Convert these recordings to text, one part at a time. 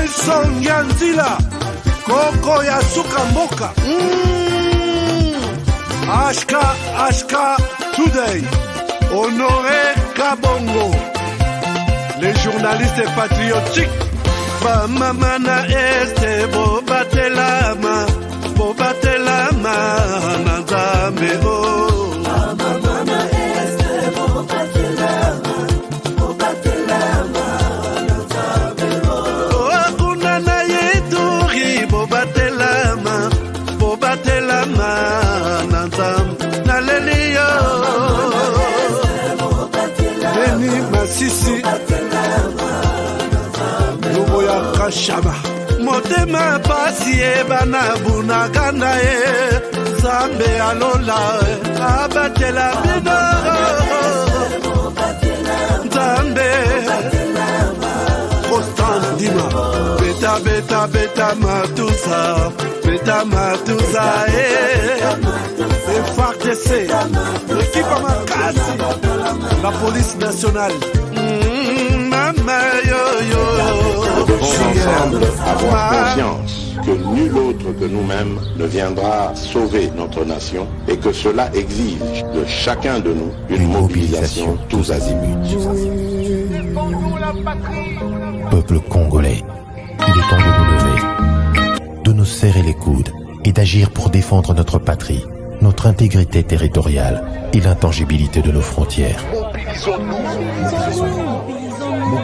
Nelson Yanzila, Koko ya suka mboka. Ashka Today, Honoré Kabongo, les journalistes patriotiques. Bamamana este bobatelama nanzambe o. Bamamana este bobatelama nanzambe o. Akuna na yeturi bobatelama nanzambe naleliyo. Beni Masisi Kashaba motema pasi bana bunaganda Zambe alola abatela bino Zambe Constant Dima beta matusa FARDC l'équipe Makasi la police nationale Nous devons ensemble avoir conscience que nul autre que nous-mêmes ne viendra sauver notre nation et que cela exige de chacun de nous une mobilisation tous azimuts. Peuple congolais, il est temps de nous lever, de nous serrer les coudes et d'agir pour défendre notre patrie, notre intégrité territoriale et l'intangibilité de nos frontières.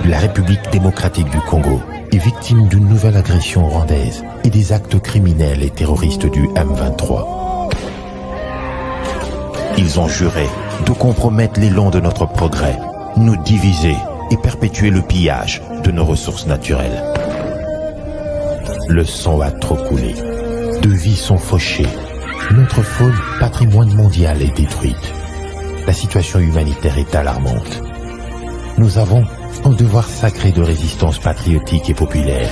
La République démocratique du Congo est victime d'une nouvelle agression rwandaise et des actes criminels et terroristes du M23. Ils ont juré de compromettre l'élan de notre progrès, nous diviser et perpétuer le pillage de nos ressources naturelles. Le sang a trop coulé, de vies sont fauchées, notre faune, patrimoine mondial, est détruite. La situation humanitaire est alarmante. Nous avons un devoir sacré de résistance patriotique et populaire.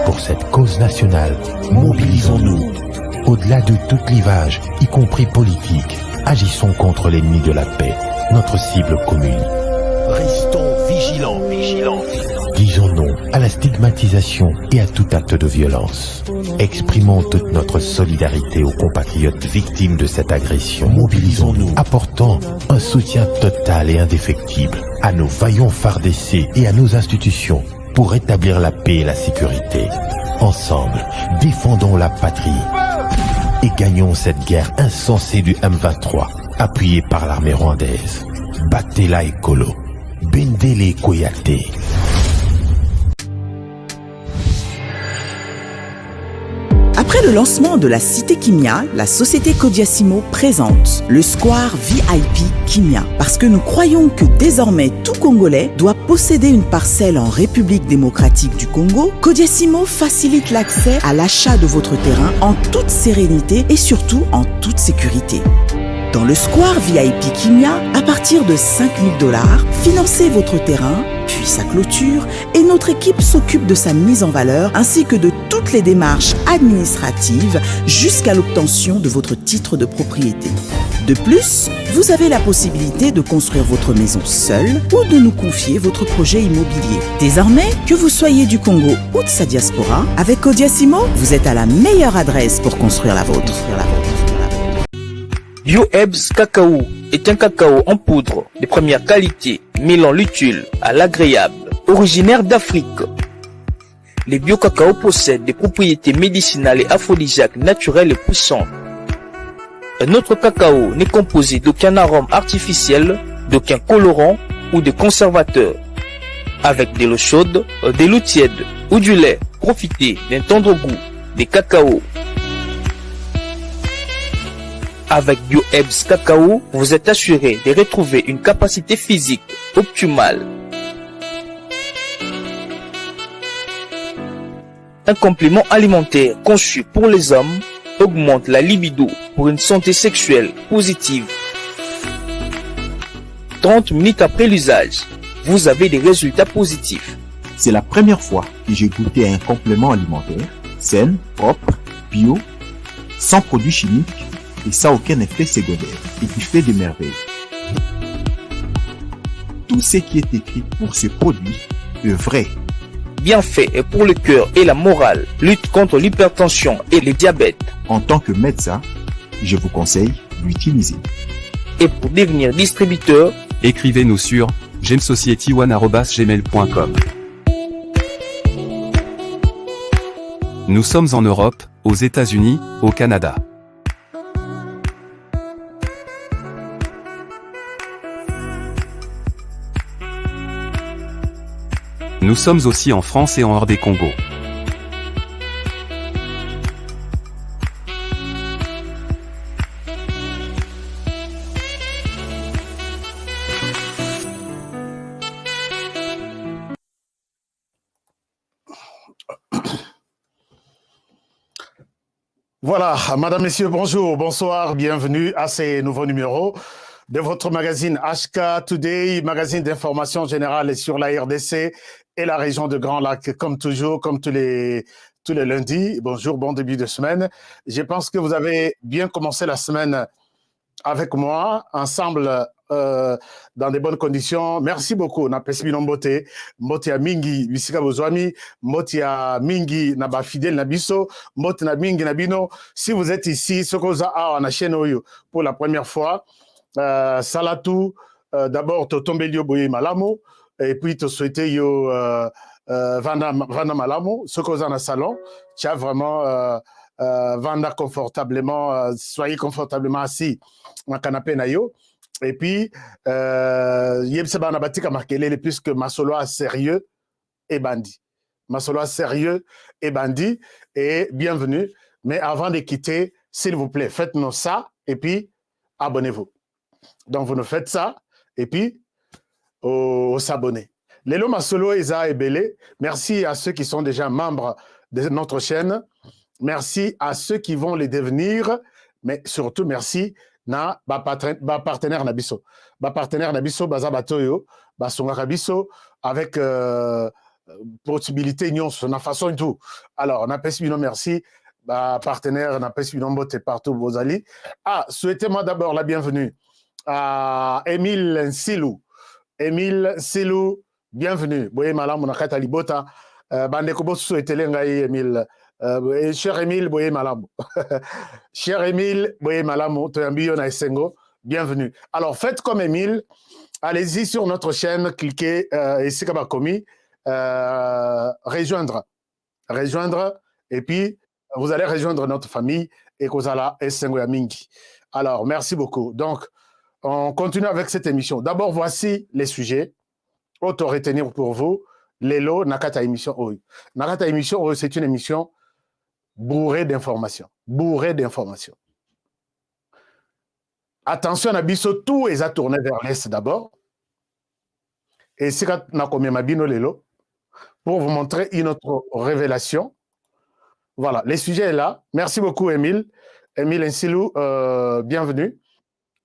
Pour cette cause nationale, mobilisons-nous. Au-delà de tout clivage, y compris politique, agissons contre l'ennemi de la paix, notre cible commune. Restons vigilants. Disons non à la stigmatisation et à tout acte de violence. Exprimons toute notre solidarité aux compatriotes victimes de cette agression. Mobilisons-nous, apportant un soutien total et indéfectible à nos vaillants FARDC et à nos institutions pour rétablir la paix et la sécurité. Ensemble, défendons la patrie et gagnons cette guerre insensée du M23, appuyée par l'armée rwandaise. Battez-la écolo, Bendele Koyate. Après le lancement de la Cité Kimia, la société Kodiasimo présente le Square VIP Kimia. Parce que nous croyons que désormais tout Congolais doit posséder une parcelle en République démocratique du Congo, Kodiasimo facilite l'accès à l'achat de votre terrain en toute sérénité et surtout en toute sécurité. Dans le Square VIP Kimia, à partir de 5 000 $, financez votre terrain, puis sa clôture, et notre équipe s'occupe de sa mise en valeur ainsi que de toutes les démarches administratives jusqu'à l'obtention de votre titre de propriété. De plus, vous avez la possibilité de construire votre maison seule ou de nous confier votre projet immobilier. Désormais, que vous soyez du Congo ou de sa diaspora, avec Kodiasimo, vous êtes à la meilleure adresse pour construire la vôtre. BioEbs Cacao est un cacao en poudre de première qualité, mêlant l'utile à l'agréable, originaire d'Afrique. Les bio-cacao possèdent des propriétés médicinales et aphrodisiaques naturelles et puissantes. Un autre cacao n'est composé d'aucun arôme artificiel, d'aucun colorant ou de conservateur. Avec de l'eau chaude, de l'eau tiède ou du lait, profitez d'un tendre goût des cacao. Avec BioEbs Cacao, vous êtes assuré de retrouver une capacité physique optimale. Un complément alimentaire conçu pour les hommes augmente la libido pour une santé sexuelle positive. 30 minutes après l'usage, vous avez des résultats positifs. C'est la première fois que j'ai goûté un complément alimentaire sain, propre, bio, sans produits chimiques et sans aucun effet secondaire et qui fait des merveilles. Tout ce qui est écrit pour ce produit est vrai. bienfaits est pour le cœur et la morale, lutte contre l'hypertension et le diabète. En tant que médecin, je vous conseille d'utiliser. Et pour devenir distributeur, écrivez-nous sur gemsociety1@gmail.com. Nous sommes en Europe, aux États-Unis, au Canada. Nous sommes aussi en France et en hors des Congo. Voilà, madame, messieurs, bonjour, bonsoir, bienvenue à ces nouveaux numéros de votre magazine HK Today, magazine d'information générale sur la RDC et la région de Grand Lac, comme toujours, comme tous les lundis. Bonjour, bon début de semaine. Je pense que vous avez bien commencé la semaine avec moi, ensemble, dans des bonnes conditions. Merci beaucoup. Na pesibino mbote ya mingi bisika bozwami, mbote ya mingi na ba fidèle na biso, mbote na mingi na bino. Si vous êtes ici, sokoza a na chaîne oyo pour la première fois, Salatu, d'abord to tombelio boye malamo et puis te souhaiter yo vanda malamo, sokoza na salon, tu as vraiment vanda confortablement, soyez confortablement assis na canapé na yo. Et puis, Yebseba Nabatika Markelele, puisque Masolo sérieux et bandit. Masolo sérieux et bandit. Et bienvenue. Mais avant de quitter, s'il vous plaît, faites-nous ça et puis abonnez-vous. Donc, vous nous faites ça et puis s'abonner. Lelo Masolo Eza Ebele, merci à ceux qui sont déjà membres de notre chaîne. Merci à ceux qui vont les devenir. Mais surtout, merci na partenaire nabiso baza batoyo basongaka biso avec possibilité nyonso na façon tout. Alors on appelle bino merci partenaire on appelle bino mbote partout bozali. Souhaitez-moi d'abord la bienvenue à Émile Nsilou, bienvenue boye malamu na kata libota bande ko bo souhaitele ngai Émile. Cher Émile Boye Malamo. Cher Émile Boye Malamo, bienvenue. Alors faites comme Émile, allez-y sur notre chaîne, cliquez ici comme commis, rejoindre, et puis vous allez rejoindre notre famille et Kozala Essengo Yamingi. Alors merci beaucoup. Donc on continue avec cette émission. D'abord voici les sujets. Auto-retenir pour vous. Lelo Nakata émission Oyo. Nakata émission Oyo, c'est une émission bourré d'informations. Attention, Nabiso, tout est à tourner vers l'Est d'abord. Et c'est quand Nakomé Mabino Lelo, pour vous montrer une autre révélation. Voilà, les sujets sont là. Merci beaucoup, Émile. Émile Nsilou, bienvenue.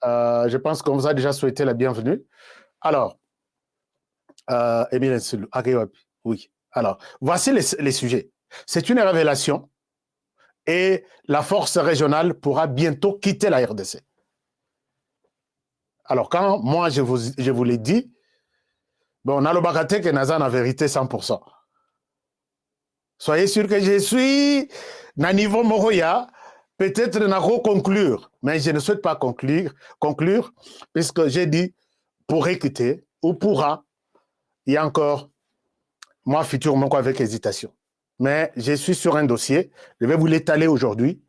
Je pense qu'on vous a déjà souhaité la bienvenue. Alors, Émile Nsilou, oui. Alors, voici les sujets. C'est une révélation. Et la force régionale pourra bientôt quitter la RDC. Alors, quand moi, je vous l'ai dit, bon, on a le bagate que Nazan a vérité 100%. Soyez sûr que je suis à niveau Moroya, peut-être n'a pas conclure, mais je ne souhaite pas conclure, puisque j'ai dit pourrait quitter ou pourra, il y a encore, moi, futur, avec hésitation. Mais je suis sur un dossier, je vais vous l'étaler aujourd'hui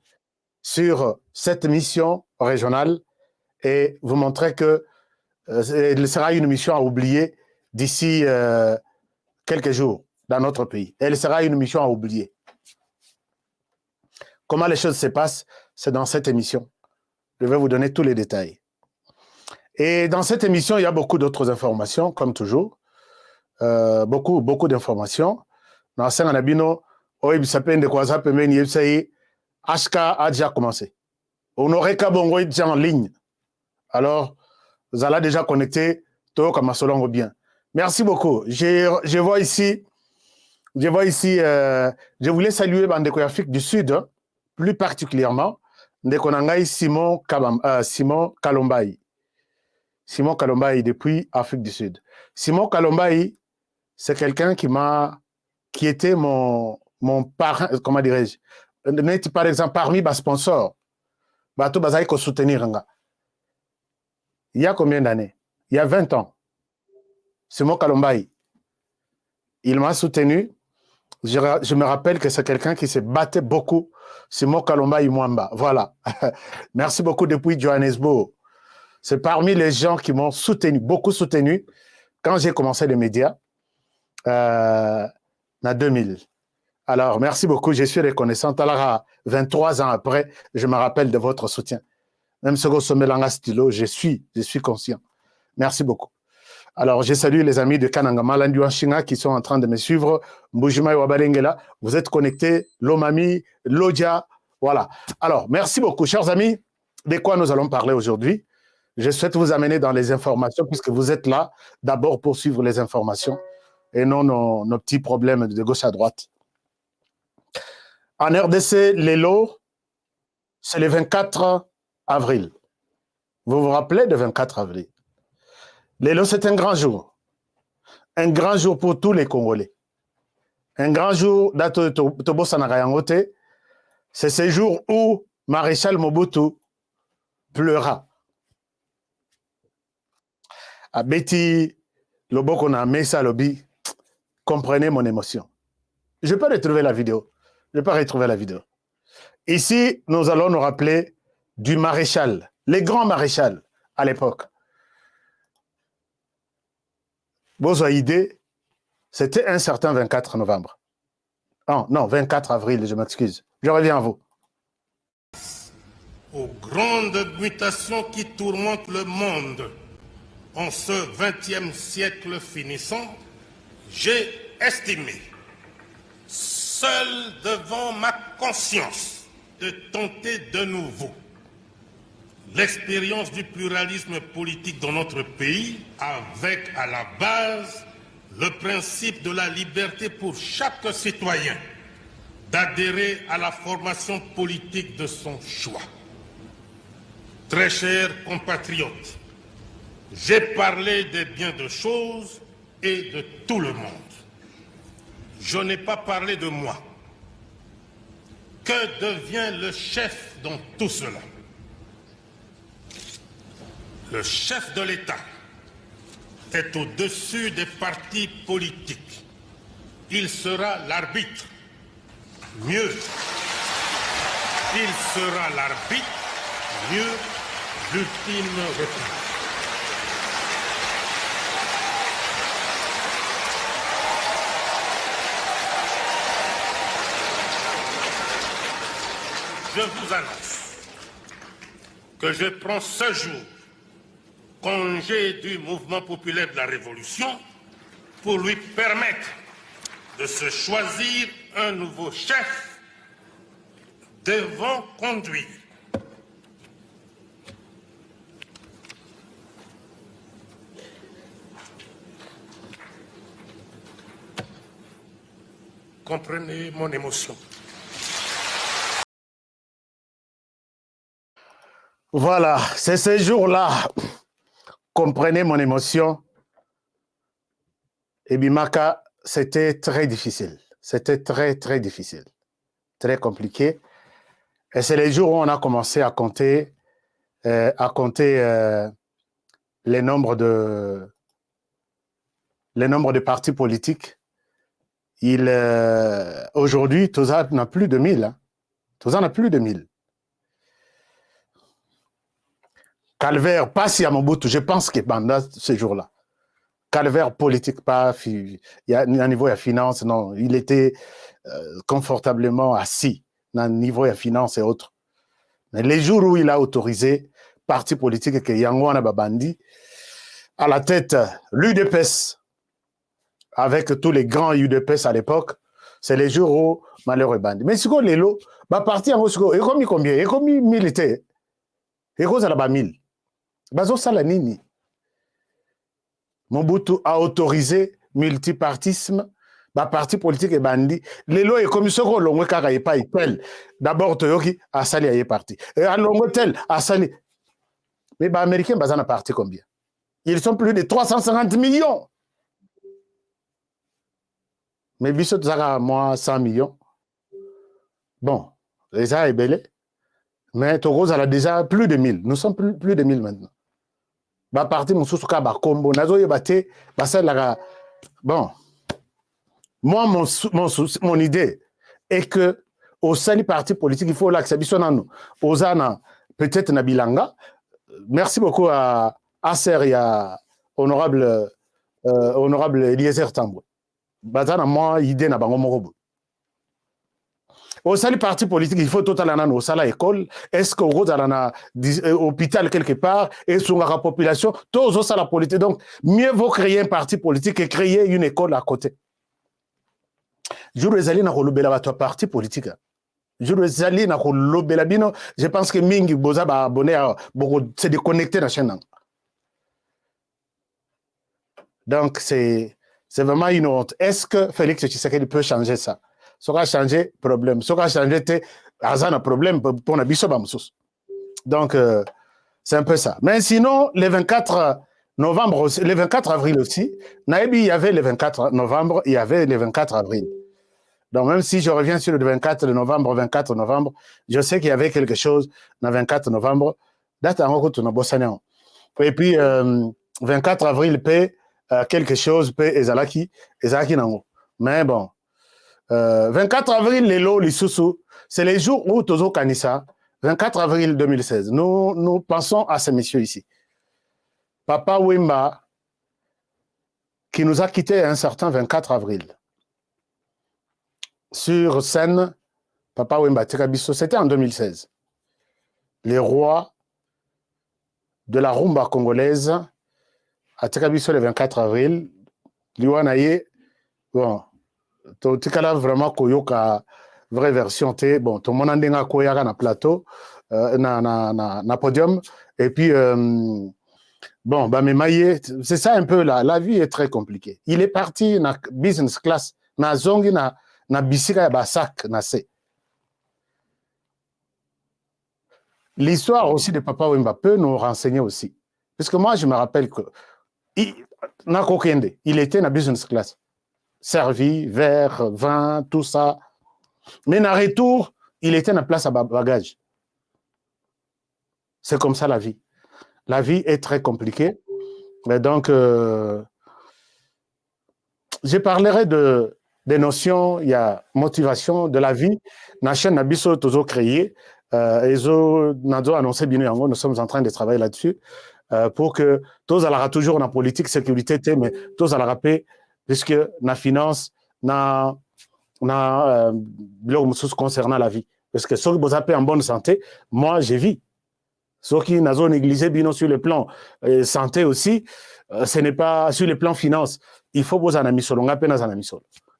sur cette mission régionale et vous montrer que elle sera une mission à oublier d'ici quelques jours dans notre pays. Elle sera une mission à oublier. Comment les choses se passent, c'est dans cette émission. Je vais vous donner tous les détails. Et dans cette émission, il y a beaucoup d'autres informations, comme toujours. Beaucoup d'informations. Dans ce Anabino, HK a déjà commencé. On aurait qu'à bon déjà en ligne. Alors, vous allez déjà connecter tout comme Solongo bien. Merci beaucoup. Je vois ici, je voulais saluer Bandeko Afrique du Sud, plus particulièrement, Ndekonangai Simon Kalombaï. Simon Kalombaï depuis Afrique du Sud. Simon Kalombaï, c'est quelqu'un qui m'a qui était mon parrain, comment dirais-je, par exemple, parmi mes sponsors, bateau bazai ko soutenir nga. Il y a combien d'années? Il y a 20 ans. Simon Kalombaï, il m'a soutenu. Je me rappelle que c'est quelqu'un qui se battait beaucoup. Simon Kalombaï Mwamba. Voilà. Merci beaucoup depuis Johannesburg. C'est parmi les gens qui m'ont soutenu, beaucoup soutenu, quand j'ai commencé les médias, en 2000. Alors, merci beaucoup, je suis reconnaissant. Alors, 23 ans après, je me rappelle de votre soutien. Même ce que Somelanga Stylo, je suis conscient. Merci beaucoup. Alors, je salue les amis de Kanangama, Landuanshinga qui sont en train de me suivre. Mbujima et Wabalengela, vous êtes connectés. Lomami, Lodja, voilà. Alors, merci beaucoup, chers amis. De quoi nous allons parler aujourd'hui? Je souhaite vous amener dans les informations puisque vous êtes là d'abord pour suivre les informations et non nos petits problèmes de gauche à droite. En RDC, les lots, c'est le 24 avril. Vous vous rappelez de 24 avril? Les lots, c'est un grand jour. Un grand jour pour tous les Congolais. Un grand jour d'Atobo Sanagayangote. C'est ce jour où Maréchal Mobutu pleura. À Betty, Loboko na Mesa Lobby, comprenez mon émotion. Je peux retrouver la vidéo. Ici, nous allons nous rappeler du maréchal, les grands maréchals à l'époque. Vos idées, c'était un certain 24 novembre. Oh, non, 24 avril, je m'excuse. Je reviens à vous. Aux grandes mutations qui tourmentent le monde en ce 20e siècle finissant, j'ai estimé, seul devant ma conscience, de tenter de nouveau l'expérience du pluralisme politique dans notre pays, avec à la base le principe de la liberté pour chaque citoyen d'adhérer à la formation politique de son choix. Très chers compatriotes, j'ai parlé de bien de choses et de tout le monde. Je n'ai pas parlé de moi. Que devient le chef dans tout cela? Le chef de l'État est au-dessus des partis politiques. Il sera l'arbitre. Mieux, il sera l'arbitre. Mieux, l'ultime réponse. Je vous annonce que je prends ce jour congé du mouvement populaire de la Révolution pour lui permettre de se choisir un nouveau chef devant conduire. Comprenez mon émotion. Voilà, c'est ce jour-là. Comprenez mon émotion. Et Bimaka, c'était très difficile. C'était très, très difficile. Très compliqué. Et c'est les jours où on a commencé à compter les nombres de partis politiques. Aujourd'hui, Toza n'a plus de 1000. Hein. Toza n'a plus de 1000. Calvaire, pas si à Mobutu, je pense que pendant ce jour-là, calvaire politique, pas il y a un niveau de finance, non, il était confortablement assis dans le niveau de finance et autres. Mais les jours où il a autorisé parti politique que Yango Babandi à la tête l'UDPS, avec tous les grands UDPS à l'époque, c'est les jours où malheur est bandi. Mais si on les lots, parti en Moscou, et comme combien, et comme militaire, et comme ça là-bas 1000. Bazo Salanini. Mobutu a autorisé multipartisme, parti politique et bandi. Les lois et commissions qu'on l'on pas tel. D'abord, Toyoki a sali à y parti. Et à l'on tel a sali. Mais les Américains, ils ont parti combien? Ils sont plus de 350 millions. Mais biso tozaka moi 100 millions. Bon, les a est belé. Mais Togo a déjà plus de 1000. Nous sommes plus de 1000 maintenant. Bah parti mon sous-ka ba combo nazo yebate ba ça la bon. Moi mon idée est que au sein du parti politique il faut l'accepter nanu. Ozana peut-être na bilanga. Merci beaucoup à Acer et à honorable Eliezer Tambwe. Bazana moi idée na bango moko. Au sein du parti politique, il faut totalement au sein de l'école. Est-ce qu'au gros, dans un hôpital quelque part, et sur la population, tous au sein de la politique. Donc, mieux vaut créer un parti politique et créer une école à côté. Je parti politique. Je pense que Mingi Boza va abonner à se déconnecter de la chaîne. Donc, c'est vraiment une honte. Est-ce que Félix Tshisekedi peut changer ça? Ça va changer problème. Ça va changer un problème pour la biso bamsous. Donc, c'est un peu ça. Mais sinon, le 24 novembre aussi, le 24 avril aussi, Naïbi, il y avait le 24 novembre, il y avait le 24 avril. Donc, même si je reviens sur le 24 novembre, je sais qu'il y avait quelque chose le 24 novembre. Date en gros, tu n'as pas. Et puis, 24 avril, quelque chose, Ezalaki Nango. Mais bon. 24 avril, c'est les jours où Tozo Kanissa, 24 avril 2016. Nous pensons à ces messieurs ici. Papa Wemba, qui nous a quittés un certain 24 avril. Sur scène, Papa Wemba Tekabiso, c'était en 2016. Les rois de la rumba congolaise à Tekabiso le 24 avril. Liwanaye, bon. Tu as vraiment koyoka vraie version t bon tout le monde a koyaka na plateau na podium et puis bon bah mais maillé c'est ça un peu la vie est très compliquée. Il est parti na business class na zongi na bisika ba sac na c. L'histoire aussi de Papa Wemba peut nous renseigner aussi parce que moi je me rappelle que il était na business class. Servi, verre, vin, tout ça. Mais en retour, il était en place à bagage. C'est comme ça la vie. La vie est très compliquée. Mais donc, je parlerai des notions, il y a motivation de la vie. La chaîne Nabiso Tozo créé, Nazo annoncé bien, nous sommes en train de travailler là-dessus pour que tous aura toujours dans la politique, sécurité, mais tous aura paix. Puisque la finance, concernant la vie. Parce que ceux qui vous appellent en bonne santé, moi, j'ai vu. Ceux qui n'ont négligé bien sur le plan santé aussi, ce n'est pas sur le plan finance. Il faut vous en amis solo,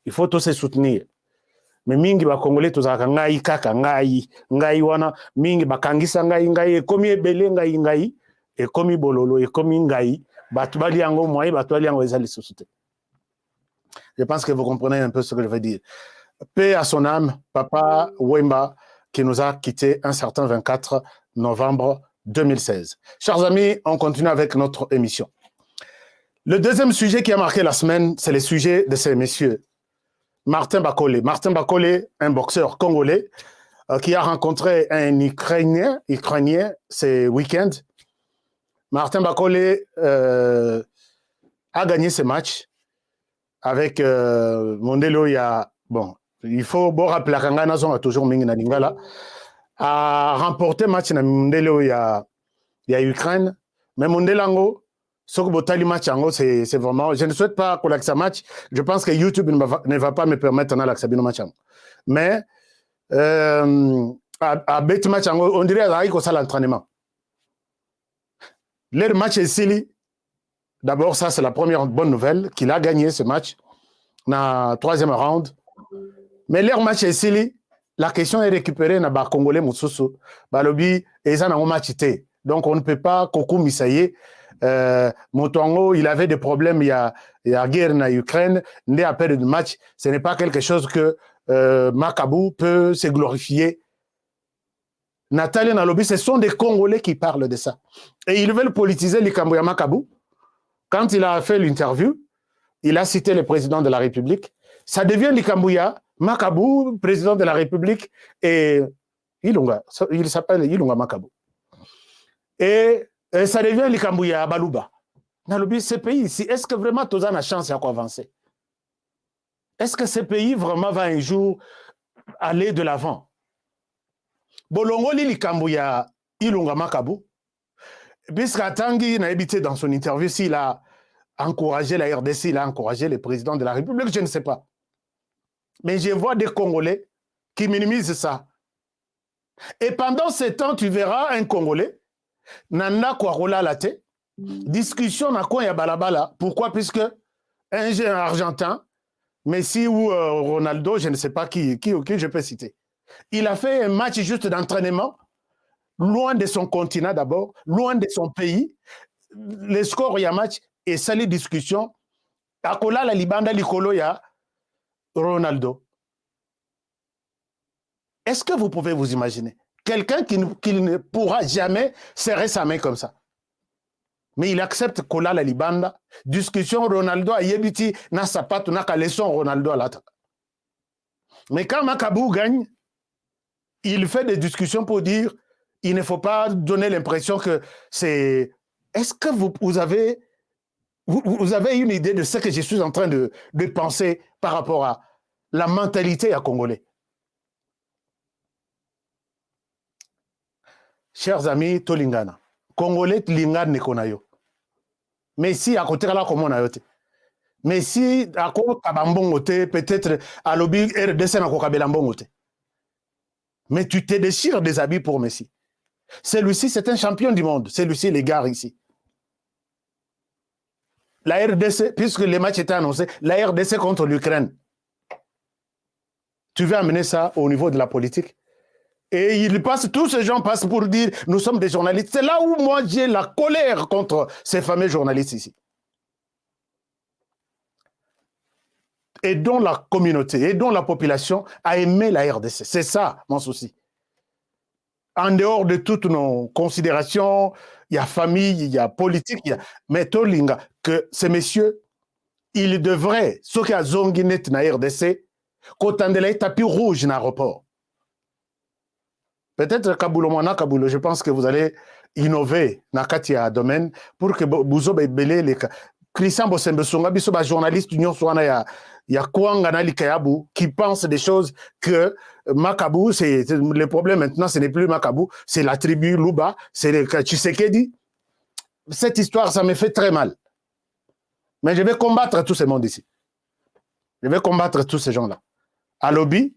il faut tous se soutenir. Mais mingi ba congolais tous aka ngai kaka ngai wana mingi ba kangisa ngai ekomi ebele ngai ekomi bololo ekomi ngai batu bali yango moi batu bali yango ezali société. Je pense que vous comprenez un peu ce que je veux dire. Paix à son âme, Papa Wemba, qui nous a quittés un certain 24 novembre 2016. Chers amis, on continue avec notre émission. Le deuxième sujet qui a marqué la semaine, c'est le sujet de ces messieurs. Martin Bakole. Martin Bakole, un boxeur congolais, qui a rencontré un Ukrainien ce week-end. Martin Bakole a gagné ce match. Avec Mondelo, il y a, bon, il faut rappeler que Nazon a toujours Mingi na Lingala, a remporté match na Mondelo, il y a Ukraine, mais Mondelango, ce que Botali match, c'est vraiment, je ne souhaite pas qu'on l'accès match, je pense que YouTube ne va pas me permettre de l'accès match. Mais, à bet match, on dirait que ça l'entraînement. Le match est silly. D'abord, ça, c'est la première bonne nouvelle, qu'il a gagné ce match dans le troisième round. Mais leur match est silly. La question est récupérée dans le Congolais Moussoussou. Balobi, et ça, dans match. Donc, on ne peut pas, Kokou Misaye, Motongo, il avait des problèmes, il y a guerre en Ukraine, il y a perdre de match. Ce n'est pas quelque chose que Makabou peut se glorifier. Nathalie Nalobi, ce sont des Congolais qui parlent de ça. Et ils veulent politiser les Cambouya Makabou. Quand il a fait l'interview, il a cité le président de la République. ça devient Likambouya, Makabou, président de la République, et Ilunga, il s'appelle Ilunga Makabou. Et ça devient Likambouya, Balouba. Nalobi, ce pays ici, est-ce que vraiment Toza a chance à quoi avancer? Est-ce que ce pays vraiment va un jour aller de l'avant? Bolongo Likambouya, Ilunga Makabou, puisqu'à Tanguy n'a habité dans son interview, s'il a encouragé la RDC, il a encouragé le président de la République, je ne sais pas. Mais je vois des Congolais qui minimisent ça. Et pendant ce temps, tu verras un Congolais, Nana Kouarola Late, discussion na quoi ya balabala. Pourquoi? Puisque un jeune argentin, Messi ou Ronaldo, je ne sais pas qui je peux citer, il a fait un match juste d'entraînement, loin de son continent d'abord, loin de son pays. Le score y a match et ça les discussions. Akola la libanda likolo ya Ronaldo. Est-ce que vous pouvez vous imaginer quelqu'un qui ne pourra jamais serrer sa main comme ça? Mais il accepte Kola la libanda. Discussion Ronaldo a yebiti na sapato na kaleson Ronaldo à l'autre. Mais quand Makabou gagne, il fait des discussions pour dire il ne faut pas donner l'impression que c'est... Est-ce que vous avez une idée de ce que je suis en train de penser par rapport à la mentalité à Congolais? Chers amis, Tolingana, Congolais Lingana Nekonayo. Mais si à côté de là, comment on a été? Mais si à côté de peut-être à l'objet RDC n'a pas. Mais tu te déchires des habits pour Messi. Celui-ci, c'est un champion du monde. Celui-ci, les gars ici. La RDC, puisque les matchs étaient annoncés, la RDC contre l'Ukraine. Tu veux amener ça au niveau de la politique? Et tous ces gens passent pour dire, nous sommes des journalistes. C'est là où moi j'ai la colère contre ces fameux journalistes ici. Et dont la communauté, et dont la population a aimé la RDC. C'est ça mon souci. En dehors de toutes nos considérations, il y a famille, il y a politique, mais Tolinga, que ces messieurs, ils devraient, ceux qui ont zonginet na RDC, qu'autant de la tapis rouge dans l'aéroport. Peut-être Kaboulou, je pense que vous allez innover dans Katia domaine pour que vous ayez les Christian Bossembesonga, biso ba journaliste union soana ya Kouanga Likayabu qui pense des choses que Makabou, c'est le problème maintenant, ce n'est plus Makabou, c'est la tribu Luba, c'est le Tshisekedi. Cette histoire, ça me fait très mal. Mais je vais combattre tout ce monde ici. Je vais combattre tous ces gens-là. À lobby,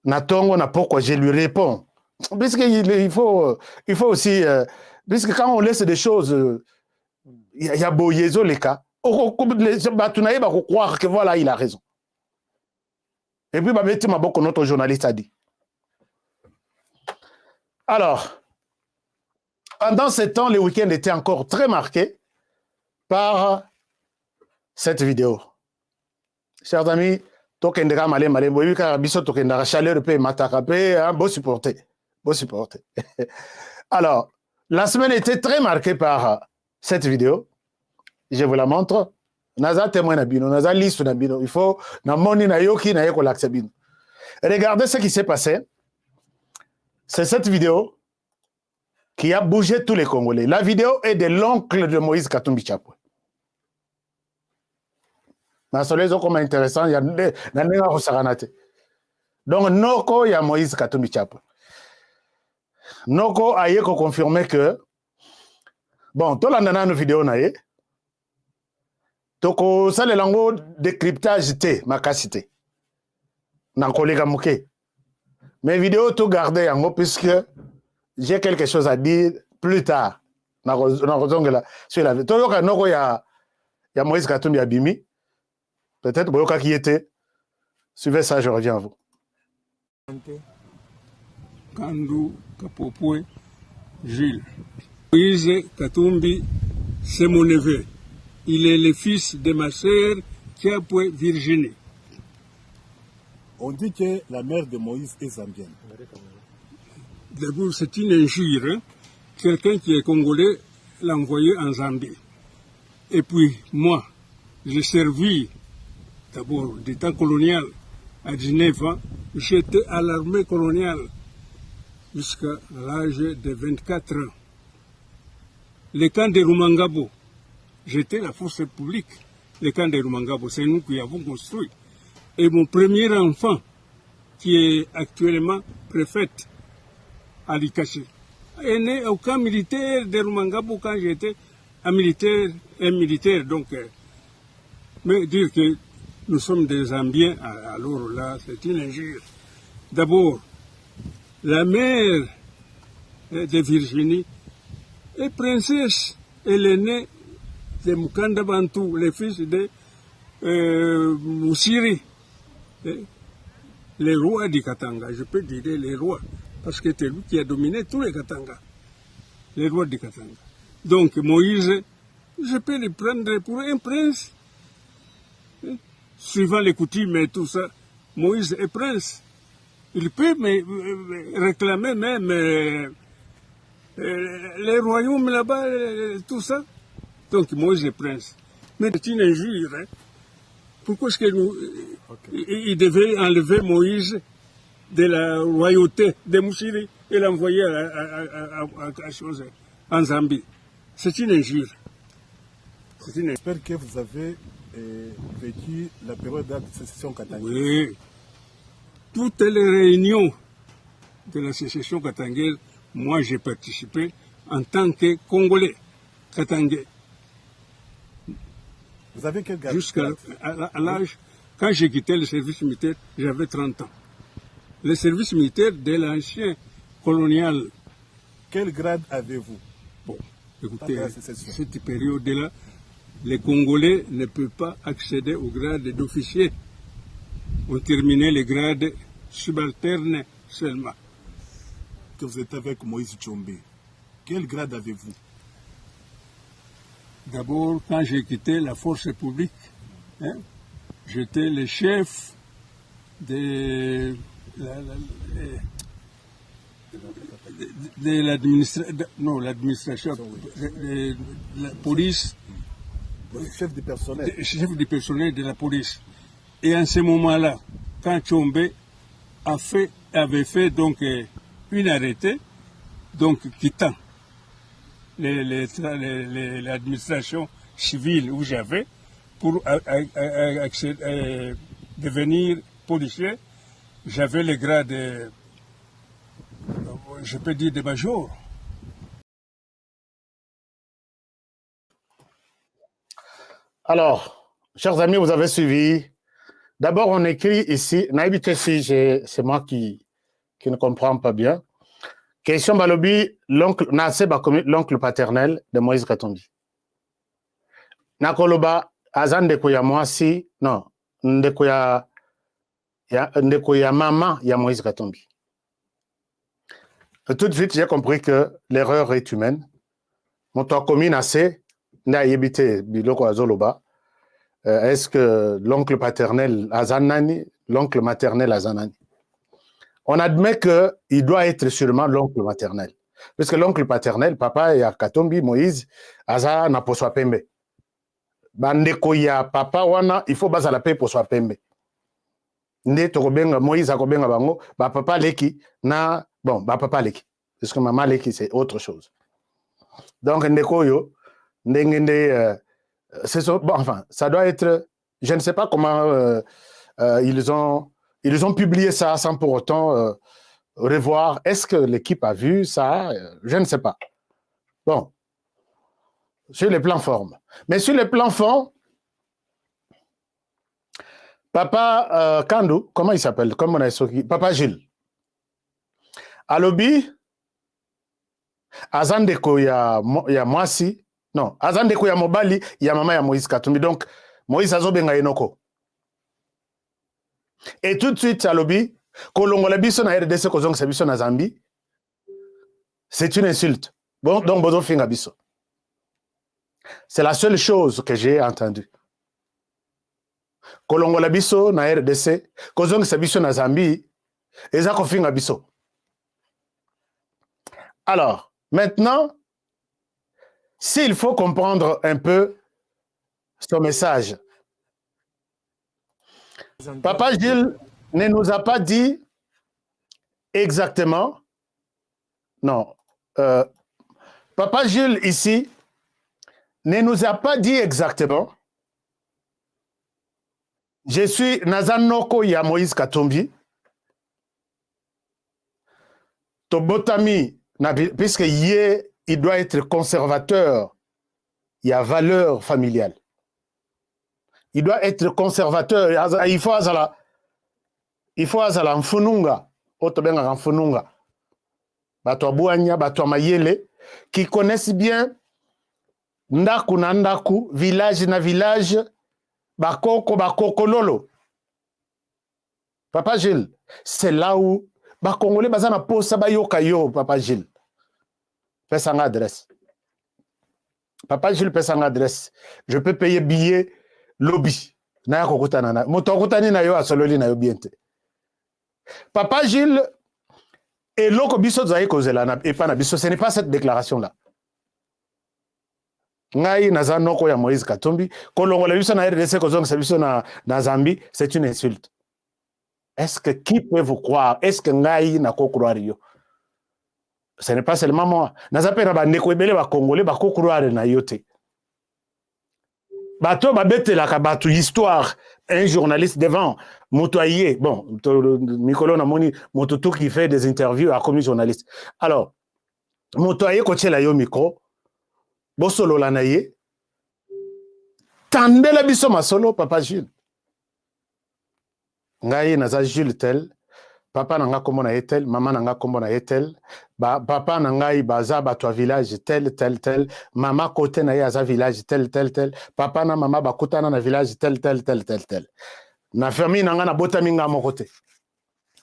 Natongo n'a pourquoi je lui réponds. Puisqu'il faut aussi, puisque quand on laisse des choses, il y a beau yezo les cas, croire que voilà, il a raison. Et puis, notre journaliste a dit. Alors, pendant ce temps, le week-end était encore très marqué par cette vidéo. Chers amis, tokendera malé malé, boyu ka biso tokendara chaleur pe mataka pe, beau supporter. Beau supporter. Alors, la semaine était très marquée par cette vidéo. Je vous la montre. Naza témoin nabino, naza liste nabino. Il faut na moni na yoki na yeko l'aksabino. Regardez ce qui s'est passé. C'est cette vidéo qui a bougé tous les Congolais. La vidéo est de l'oncle de Moïse Katumbi Chapwe. Na solezo comme intéressant, il y a nanenga rosaranate. Donc noko ya Moïse Katumbi Chapwe. Noko a yeko confirmé que bon, tout l'andana no vidéo na ye. Toko ça le lango décryptage te makasite. Na kolega muke. Mes vidéos tout garder yango puisque j'ai quelque chose à dire plus tard. Na rozongela sur la vidéo. Toyoka noko ya Moïse Katumbi Abimi. Peut-être boyoka qui était. Suivez ça, je reviens à vous. Kandou Kapopoué Gilles. Moïse Katumbi, c'est mon neveu. Il est le fils de ma sœur Kiapoué Virginie. On dit que la mère de Moïse est zambienne. D'abord, c'est une injure. Hein? Quelqu'un qui est congolais l'a envoyé en Zambie. Et puis, moi, j'ai servi d'abord du temps colonial, à 19 ans, j'étais à l'armée coloniale jusqu'à l'âge de 24 ans. Le camp de Rumangabo, j'étais la force publique. Le camp de Rumangabo, c'est nous qui avons construit. Et mon premier enfant, qui est actuellement préfète à Likaché, est né au camp militaire de Rumangabo quand j'étais un militaire. Donc, mais dire que nous sommes des Zambiens, alors là, c'est une injure. D'abord, la mère de Virginie est princesse. Elle est née de Mukanda Bantu, le fils de Moussiri, les rois du Katanga. Je peux dire les rois, parce que c'est lui qui a dominé tous les Katanga, les rois du Katanga. Donc Moïse, je peux le prendre pour un prince, suivant les coutumes et tout ça. Moïse est prince. Il peut réclamer même les royaumes là-bas, tout ça. Donc Moïse est prince. Mais c'est une injure. Hein. Pourquoi est-ce que nous... Il devait enlever Moïse de la royauté de Moussiri et l'envoyer en Zambie. C'est une injure. J'espère que vous avez vécu la période de sécession katangaise. Oui. Toutes les réunions de la sécession katangaise, moi j'ai participé en tant que Congolais katangais. Vous avez quel grade? Jusqu'à l'âge, quand j'ai quitté le service militaire, j'avais 30 ans. Le service militaire de l'ancien colonial. Quel grade avez-vous? Bon, écoutez, cette période-là, les Congolais ne peuvent pas accéder au grade d'officier. On terminait les grades subalternes seulement. Que vous êtes avec Moïse Tshombe, quel grade avez-vous? D'abord, quand j'ai quitté la force publique, hein, j'étais le chef de l'administration, de la police. Chef du personnel. Chef du personnel de la police. Et en ce moment-là, quand Tshombe avait fait donc une arrêté, donc quittant l'administration civile où j'avais pour devenir policier, j'avais le grade, je peux dire, de major. Alors, chers amis, vous avez suivi. D'abord, on écrit ici, c'est moi qui ne comprends pas bien. Question Balobi, l'oncle paternel de Moïse Katumbi. Nakoloba, Azan de Koya Moasi, non, ndeko ya maman, ya Moïse Katumbi. Tout de suite, j'ai compris que l'erreur est humaine. Mon toit commis assez, n'a yébité biloko azoloba. Est-ce que l'oncle paternel Azanani, l'oncle maternel Azanani? On admet qu'il doit être sûrement l'oncle maternel. Parce que l'oncle paternel, papa et Katumbi, Moïse, Aza na poswa pembe. Bandeko ya papa wana, il faut baza la paix poswa pembe. Nde tokobenga Moïse akobenga bango, ba papa leki na bon, ba papa leki. Parce que maman leki c'est autre chose. Donc ndeko yo ndengende bon, enfin, ça doit être, je ne sais pas comment ils ont publié ça sans pour autant revoir. Est-ce que l'équipe a vu ça? Je ne sais pas. Bon, sur les plans forme. Mais sur les plans fond, Papa Kandou, comment il s'appelle? Comme on a dit, Papa Gilles. Alobi, Azandeko ya Mwasi, non, Azandeko ya Mobali, ya Mama ya Moïse Katumbi. Donc, Moïse Azobenga Enoko. Et tout de suite, Alobi, Kolongola biso na RDC kozong sa biso na Zambie, c'est une insulte. Bon, donc bozo finga biso. C'est la seule chose que j'ai entendue. Kolongola biso na RDC kozong sa biso na Zambie, eza ko finga biso. Alors, maintenant, s'il faut comprendre un peu son message, Papa Gilles ne nous a pas dit exactement. Non. Papa Gilles ici ne nous a pas dit exactement. Je suis Nazanoko ya Moïse Katumbi. Tobotami, puisque il doit être conservateur, il y a valeur familiale. Il doit être conservateur. Il faut azala mfununga. Otobenga mfununga. Bato buanya, bato mayele, qui connaissent bien ndaku na ndaku, village na village, bakoko lolo. Papa Gilles, c'est là où Congolais bazana posa bayoka yo, Papa Gilles. Fais son adresse. Papa Gilles paie son adresse. Je peux payer billet lobby. Na kokutana na. Motokutani na yo asololi na yo biente. Papa Gilles et loko biso zaye kozela na et pas na biso, ce n'est pas cette déclaration là. Ngai nazanoko ya Moïse Katumbi, kolongola biso na RDC kozongisa biso na Zambie, c'est une insulte. Est-ce que qui peut vous croire? Est-ce que ngai na ko croire yo? Ce n'est pas seulement moi. Nazapena ba ndeko ebele ba Congolais ba ko croire na yo te. Bato ba betela ka batu histoire, un journaliste devant Motoye, bon, Mikolo Namoni, Mototo qui fait des interviews à comme journaliste. Alors, Motoye ko tshela yo micro, bo solo la na ye. Tandela biso masolo Papa Gilles. Ngai naza Jules tel, papa nanga kombo na etel, mama nanga kombo na etel, papa nangai baza bato village tel, mama kote na ye aza village tel, papa na mama bakutana na village tel. Na famille nanga na botami nga moko te.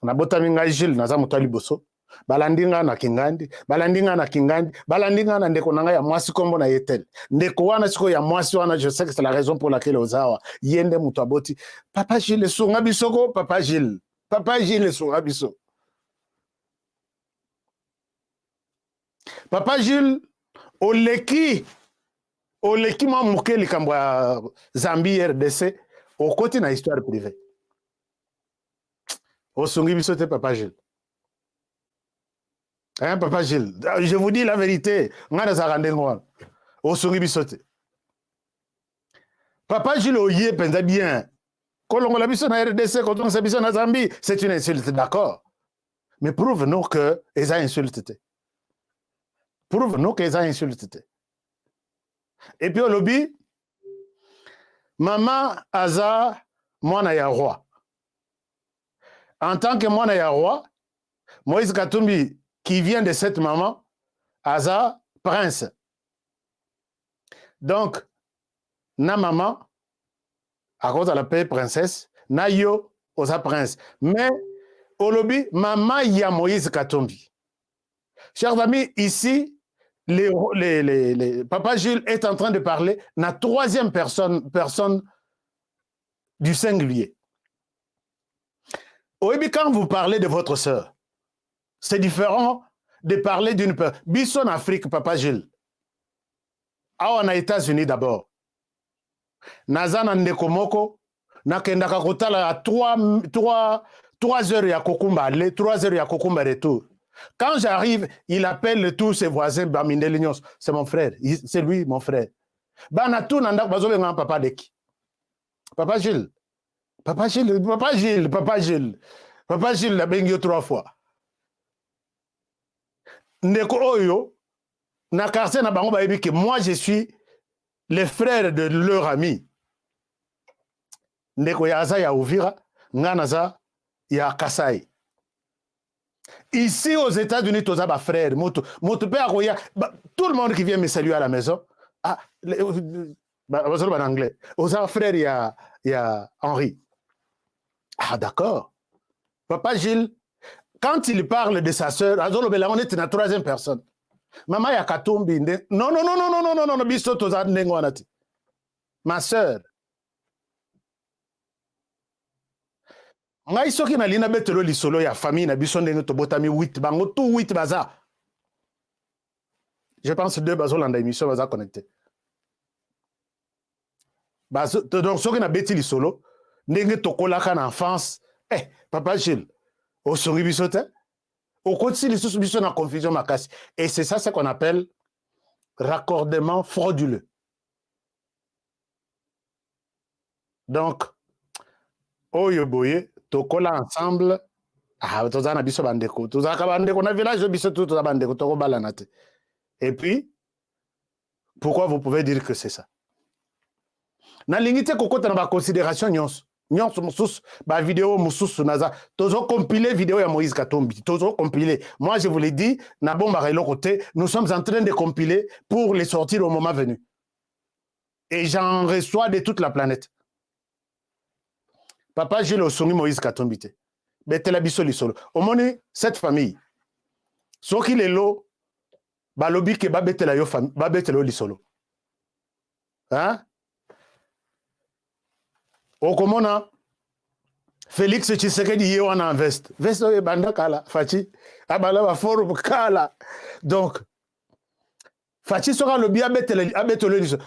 Na botami nga Jules naza moto liboso, balandinga na Kingandi, balandinga na ndeko nanga ya mwasi kombo na etel. Ndeko wana siko ya mwasi wana, je sais que c'est la raison pour laquelle ozawa yende moto aboti. Papa Gilles songa bisoko, Papa Gilles songa biso. Papa Gilles oleki ma muke likambo ya Zambie RDC au côté na histoire privée. O songi biso te Papa Gilles. Hein, Papa Gilles, je vous dis la vérité. Papa Gilles Oye pensa bien. Kolongo la biso na RDC, quand on biso na Zambie, c'est une insulte, d'accord. Mais prouve-nous que ils ont insulté. Prouve-nous qu'ils ont insulté. Et puis au lobby, maman aza mwana ya roi. En tant que mwana ya roi, Moïse Katumbi qui vient de cette maman, Aza, prince. Donc, na maman, à cause de la paix princesse, na yo, osa prince. Mais, au lobby, maman ya Moïse Katumbi. Chers amis, ici, Papa Gilles est en train de parler la troisième personne du singulier. Oui, quand vous parlez de votre sœur, c'est différent de parler d'une personne. Bisson Afrique, Papa Gilles. Ah, on a États-Unis d'abord. Nazana Ndekomoko, Nakendaka Kotala à 3 heures ya Kokumba aller, 3 heures ya Kokumba retour. Quand j'arrive, il appelle tous ses voisins, Bamindelinos. C'est mon frère, c'est lui, mon frère. Banatou Nandak Bazobenga Papa Deki. Papa Gilles. Papa Gilles l'a bengi 3 fois. Ndeko Oyo, na quartier na bango bayebi que moi je suis le frère de leur ami. Ndeko ya aza ya Uvira, nganaza ya Kasai. Ici aux États-Unis, tous les frères, tout le monde qui vient me saluer à la maison, ah, en anglais, aux frères, il y a Henri. Ah, d'accord. Papa Gilles, quand il parle de sa sœur, on est la troisième personne. Maman ya Katumbi, non, ma sœur. Ngai soki na lina betelo lisolo ya famille na biso ndenge to botami 8 bango tout 8 baza. Je pense 2 bazo landa émission baza connecté. Bazo donc soki na beti lisolo ndenge tokolaka na enfance. Eh, Papa Gilles, au songi bisote, au côté les sous biso na confusion makasi. Et c'est ça ce qu'on appelle raccordement frauduleux. Donc, oyo boye, tokola ensemble, ah, tozana biso bandeko, tozaka bandeko na village biso tout tozana bandeko, toko balanate. Et puis, pourquoi vous pouvez dire que c'est ça? Na lingite kokota na ba considération nyonso. Nyonso mususu, ba vidéo mususu naza. Tozo compiler vidéo ya Moïse Katumbi. Tozo compiler. Moi, je vous l'ai dit, na bomba relo côté, nous sommes en train de compiler pour les sortir au moment venu. Et j'en reçois de toute la planète. Papa, j'ai le songi Moïse Katumbi. Betela biso lisolo. Au moni, cette famille. Soki lelo, balobi ke ba betela yo famille, ba betela lisolo. Hein? Okomona Félix Tshisekedi ye wana veste. Veste oyo banda kala Fachi abala ba forum kala. Donc Fachi sera le bien abetelo liso.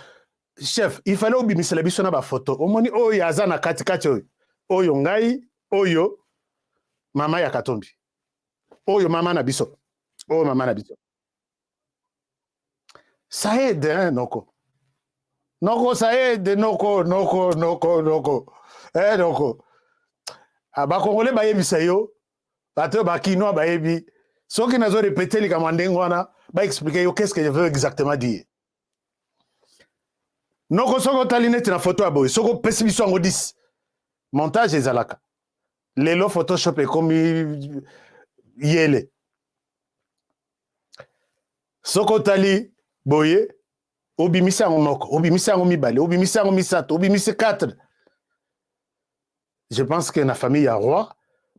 Chef, il fallait obimisa la biso na ba photo. Omoni oyo yaza na kati kati oyo. Oyo ngai, oyo mama ya Katumbi. Oyo mama na biso. Oyo mama na biso. Ça aide hein noko. Noko, ça aide, noko. Eh, noko. Ah, ba Congolais ba yebi sayo. Bato ba kinois ba yebi. Ceux qui n'ont répété les commandants wana, ba expliquer yo qu'est-ce que je veux exactement dire. Noko soko talinete na photo aboy, soko pesi biso ngo 10. Montage ezalaka. Lelo Photoshop est comme yele. Soko tali boye. Obimisa noko, obimisa mibale, obimisa misato, obimisa 4. Je pense que na famille ya roi,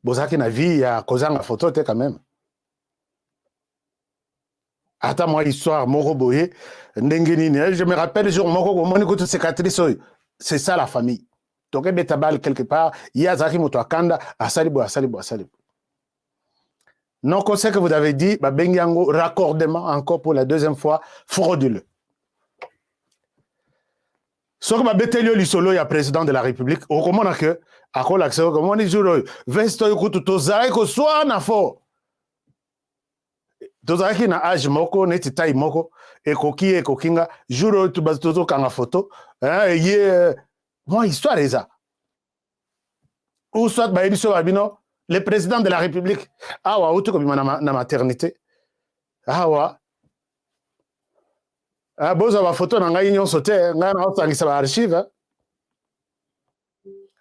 bozaki na vie ya kozanga photo te quand même. Ata moi histoire moko boye, ndenge nini, je me rappelle jour moko moni ko cicatrice oyo. C'est ça la famille. Donc beta bal quelque part, ya zaki moto akanda, asalibo. Non, ce que vous avez dit, ba bengiango raccordement encore pour la deuxième fois frauduleux. Ce que Betelio Lisolo ya président de la République, au comment on que à quoi l'accès comment on dit jour vesto écoute tozai ko soit na fo tozaki na âge moko neti taille moko et kokinga jour tu bazoto kanga photo hein ye moi histoire est ça ou soit ba ebiso babino le président de la République awa auto comme na maternité awa ah, boza ba photo na ngai nyonso te ngai na otangisa ba archive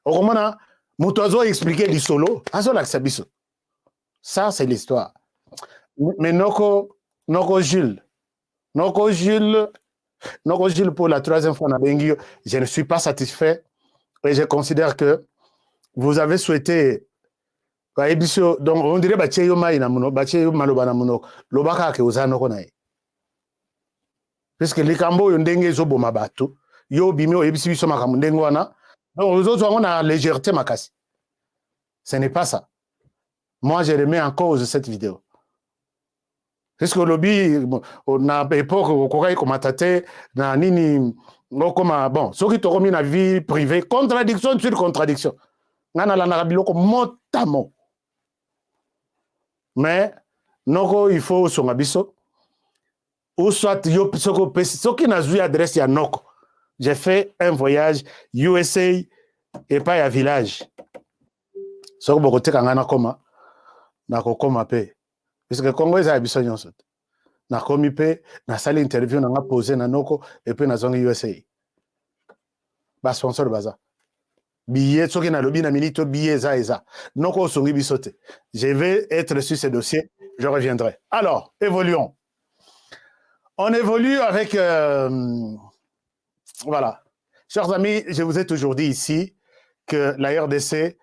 okomona muto azo expliquer lisolo azo la biso ça c'est l'histoire mais noko Jules pour la troisième fois na bengi je ne suis pas satisfait et je considère que vous avez souhaité ba ebiso donc on dirait ba cheyo mai na muno ba cheyo maloba na muno lobaka ke ozana ko nae. Parce que les cambo ndenge zo boma bato yo bimio ebisi biso makambo ndenge wana donc les autres on a légèreté makasi. Ce n'est pas ça. Moi je remets en cause cette vidéo. Parce que lobby on a époque au Corée comme atate na nini ngokoma bon ce qui te remis na vie privée contradiction sur contradiction. Ngana la na biloko motamo. Mais noko il faut songa biso ou soit yo ce qui n'a joué adresse à Noko. J'ai fait un voyage USA et pas à village. Ce que beaucoup de gens koma na kokoma pe. Parce que Congo est à biso nyonso. Na komi pe na sali interview na nga poser na Noko et puis na zongi USA. Ba sponsor baza. Billet ce qui na lobby na minito billet za. Noko songi bisote. Je vais être sur ce dossier, je reviendrai. Alors, évoluons. On évolue avec... voilà. Chers amis, je vous ai toujours dit ici que la RDC,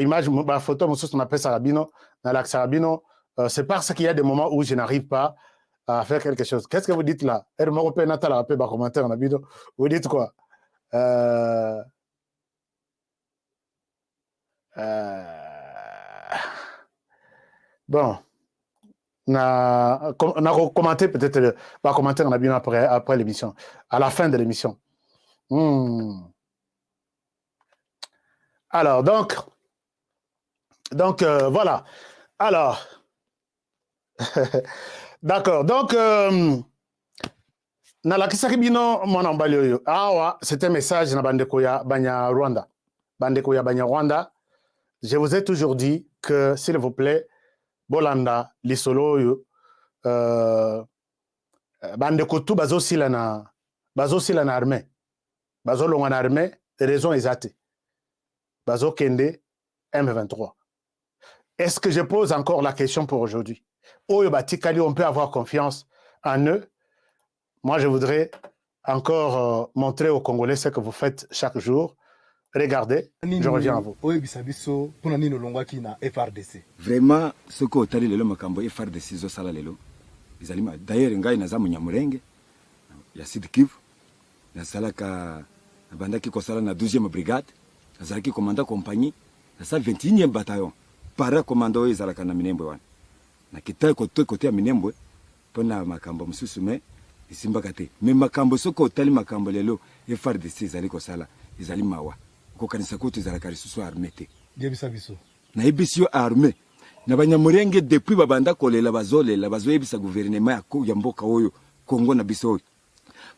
image, photo, on appelle Sarabino, dans l'axe Sarabino, c'est parce qu'il y a des moments où je n'arrive pas à faire quelque chose. Qu'est-ce que vous dites là? Vous dites quoi? Bon. On a commenté peut-être pas commenter on a bien après l'émission à la fin de l'émission Alors, voilà. Alors, d'accord. Donc, nalakisaki bino mwana mbali oyo. Awa, c'est un message na bandeko ya banya Rwanda. Bandeko ya banya Rwanda. Je vous ai toujours dit que, s'il vous plaît, bolanda lisolo oyo, bandeko tu bazosila na armée. Bazolonga na armée, raison exacte. Bazokende M23. Est-ce que je pose encore la question pour aujourd'hui? Oyo batikali, on peut avoir confiance en eux. Moi, je voudrais encore montrer aux Congolais ce que vous faites chaque jour. Regardez, je reviens à vous. Vraiment, ce que tu as dit, le FRDC, d'ailleurs, ngai naza munyamurenge ya Sud Kivu, nasalaka nabandaki kosala na 12e brigade, nazalaki commandant compagnie, nasa 21e bataillon, para commando oyo ezalaka na Minembwe wana. Na kita kote ya Minembwe, pona makambo mususu me isimbaka te. Me makambo soko otali makambo lelo FRDC ezali kosala, ezali mawa. Kokanisa kote ezalaka lisusu armée te. Yebisa biso. Na yebisi yo armée. Na banyamurenge depuis babanda kolela bazolela bazoyebisa gouvernement ya mboka oyo Kongo na biso oyo.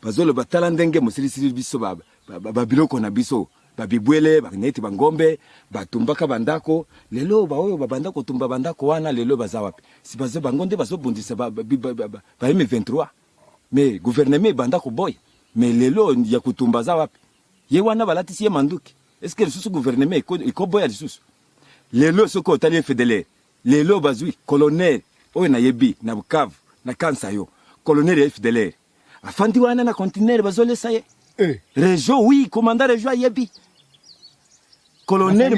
Bazolo batala ndenge musilisili biso babiloko na biso. Babibwele, baneti bangombe, batumbaka bandako, lelo ba oyo babandako tumba bandako wana lelo baza wapi. Si bazo bangonde bazo bundisa ba M23. Mais gouvernement bandako boy. Mais lelo ya kutumba za wapi. Ye wana balatisi ye manduki. Est-ce que le gouvernement iko boya lisusu? Lelo soko tali fedele. Lelo bazui colonel oyo na yebi na Bukavu na Kansayo. Colonel ya FDLR. Afandi wana na conteneur bazole saye. Région, oui, commandant région yebi. Colonel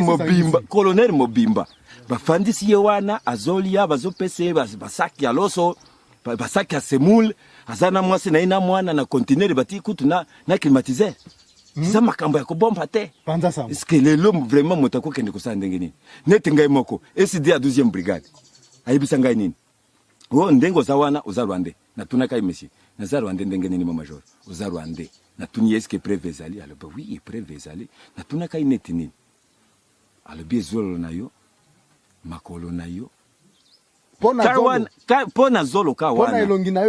Mobimba. Bafandi siye wana azolia bazopese basaki aloso basaki asemul azana mwasi na ina mwana na conteneur bati kutu na climatiser. Ça makambo ya kobomba te. Est-ce que lelo vraiment motako kende kosala ndenge nini? Neti ngai moko SD ya 12e brigade. Ayibisa ngai nini? Wo ndengo za wana oza Rwande. Na tunaka imesi. Na za Rwande ndenge nini major? Oza Rwande. Na tuni est-ce que prévezali? Alors bah oui, prévezali. Na tunaka ineti nini? Alors bien zolo na yo. Makolo na yo. Pona zolo ka wana. Pona elongi na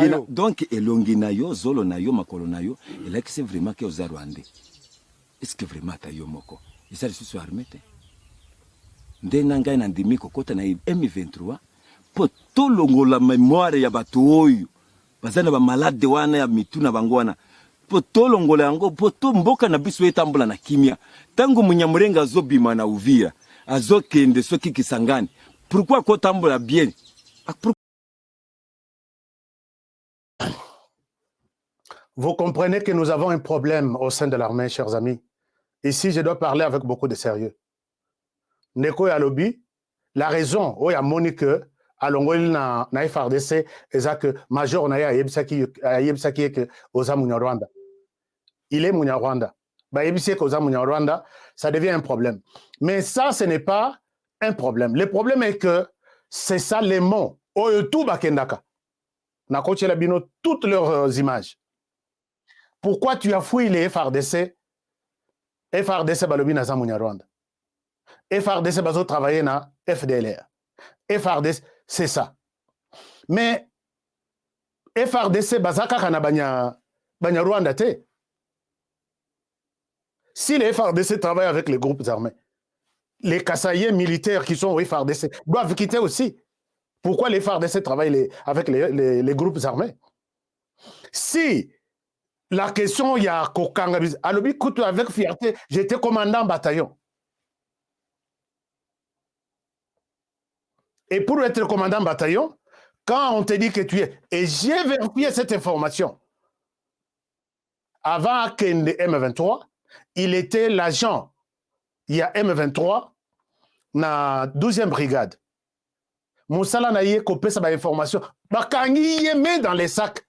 yo. Donc elongi na yo, zolo na yo, makolo na yo. Et là c'est vraiment que oza Rwande. Est-ce que vraiment ta yo moko? Et ça je suis armé te. Ndena ngai na ndimi kokota na M23 po to longo la mémoire ya bato oyo. Bazana ba malade wana ya mituna bango wana. Po to longo la yango po to mboka na biso etambola na kimia. Tango munyamurenga azobima na Uvira, azokende soki Kisangani. Pourquoi kotambola bien? Vous comprenez que nous avons un problème au sein de l'armée, chers amis. Ici, je dois parler avec beaucoup de sérieux. Neko ya lobby, la raison, il y a Monique, à l'ongol na FRDC, et que major na ya yebsaki que oza munya Rwanda. Il est munya Rwanda. Ba yebsaki oza munya Rwanda, ça devient un problème. Mais ça, ce n'est pas un problème. Le problème est que c'est ça les mots. Oyotu bakendaka. Na koche la bino toutes leurs images. Pourquoi tu as fouillé les FRDC? FRDC balobi na zamunya Rwanda. FRDC bazo travailler na FDLR. FRDC, c'est ça. Mais FRDC bazaka kana banya Rwanda te. Si les FRDC travaillent avec les groupes armés, les Kassaïens militaires qui sont au FRDC doivent quitter aussi. Pourquoi les FRDC travaillent avec les groupes armés? Si la question, il y a Kokanga, alors écoute, avec fierté, j'étais commandant bataillon. Et pour être commandant bataillon, quand on te dit que tu es, et j'ai vérifié cette information, avant Kende M23, il était l'agent, il y a M23, na 12e brigade. Moussala na yé copé sa information. Bakangi yé met dans les sacs,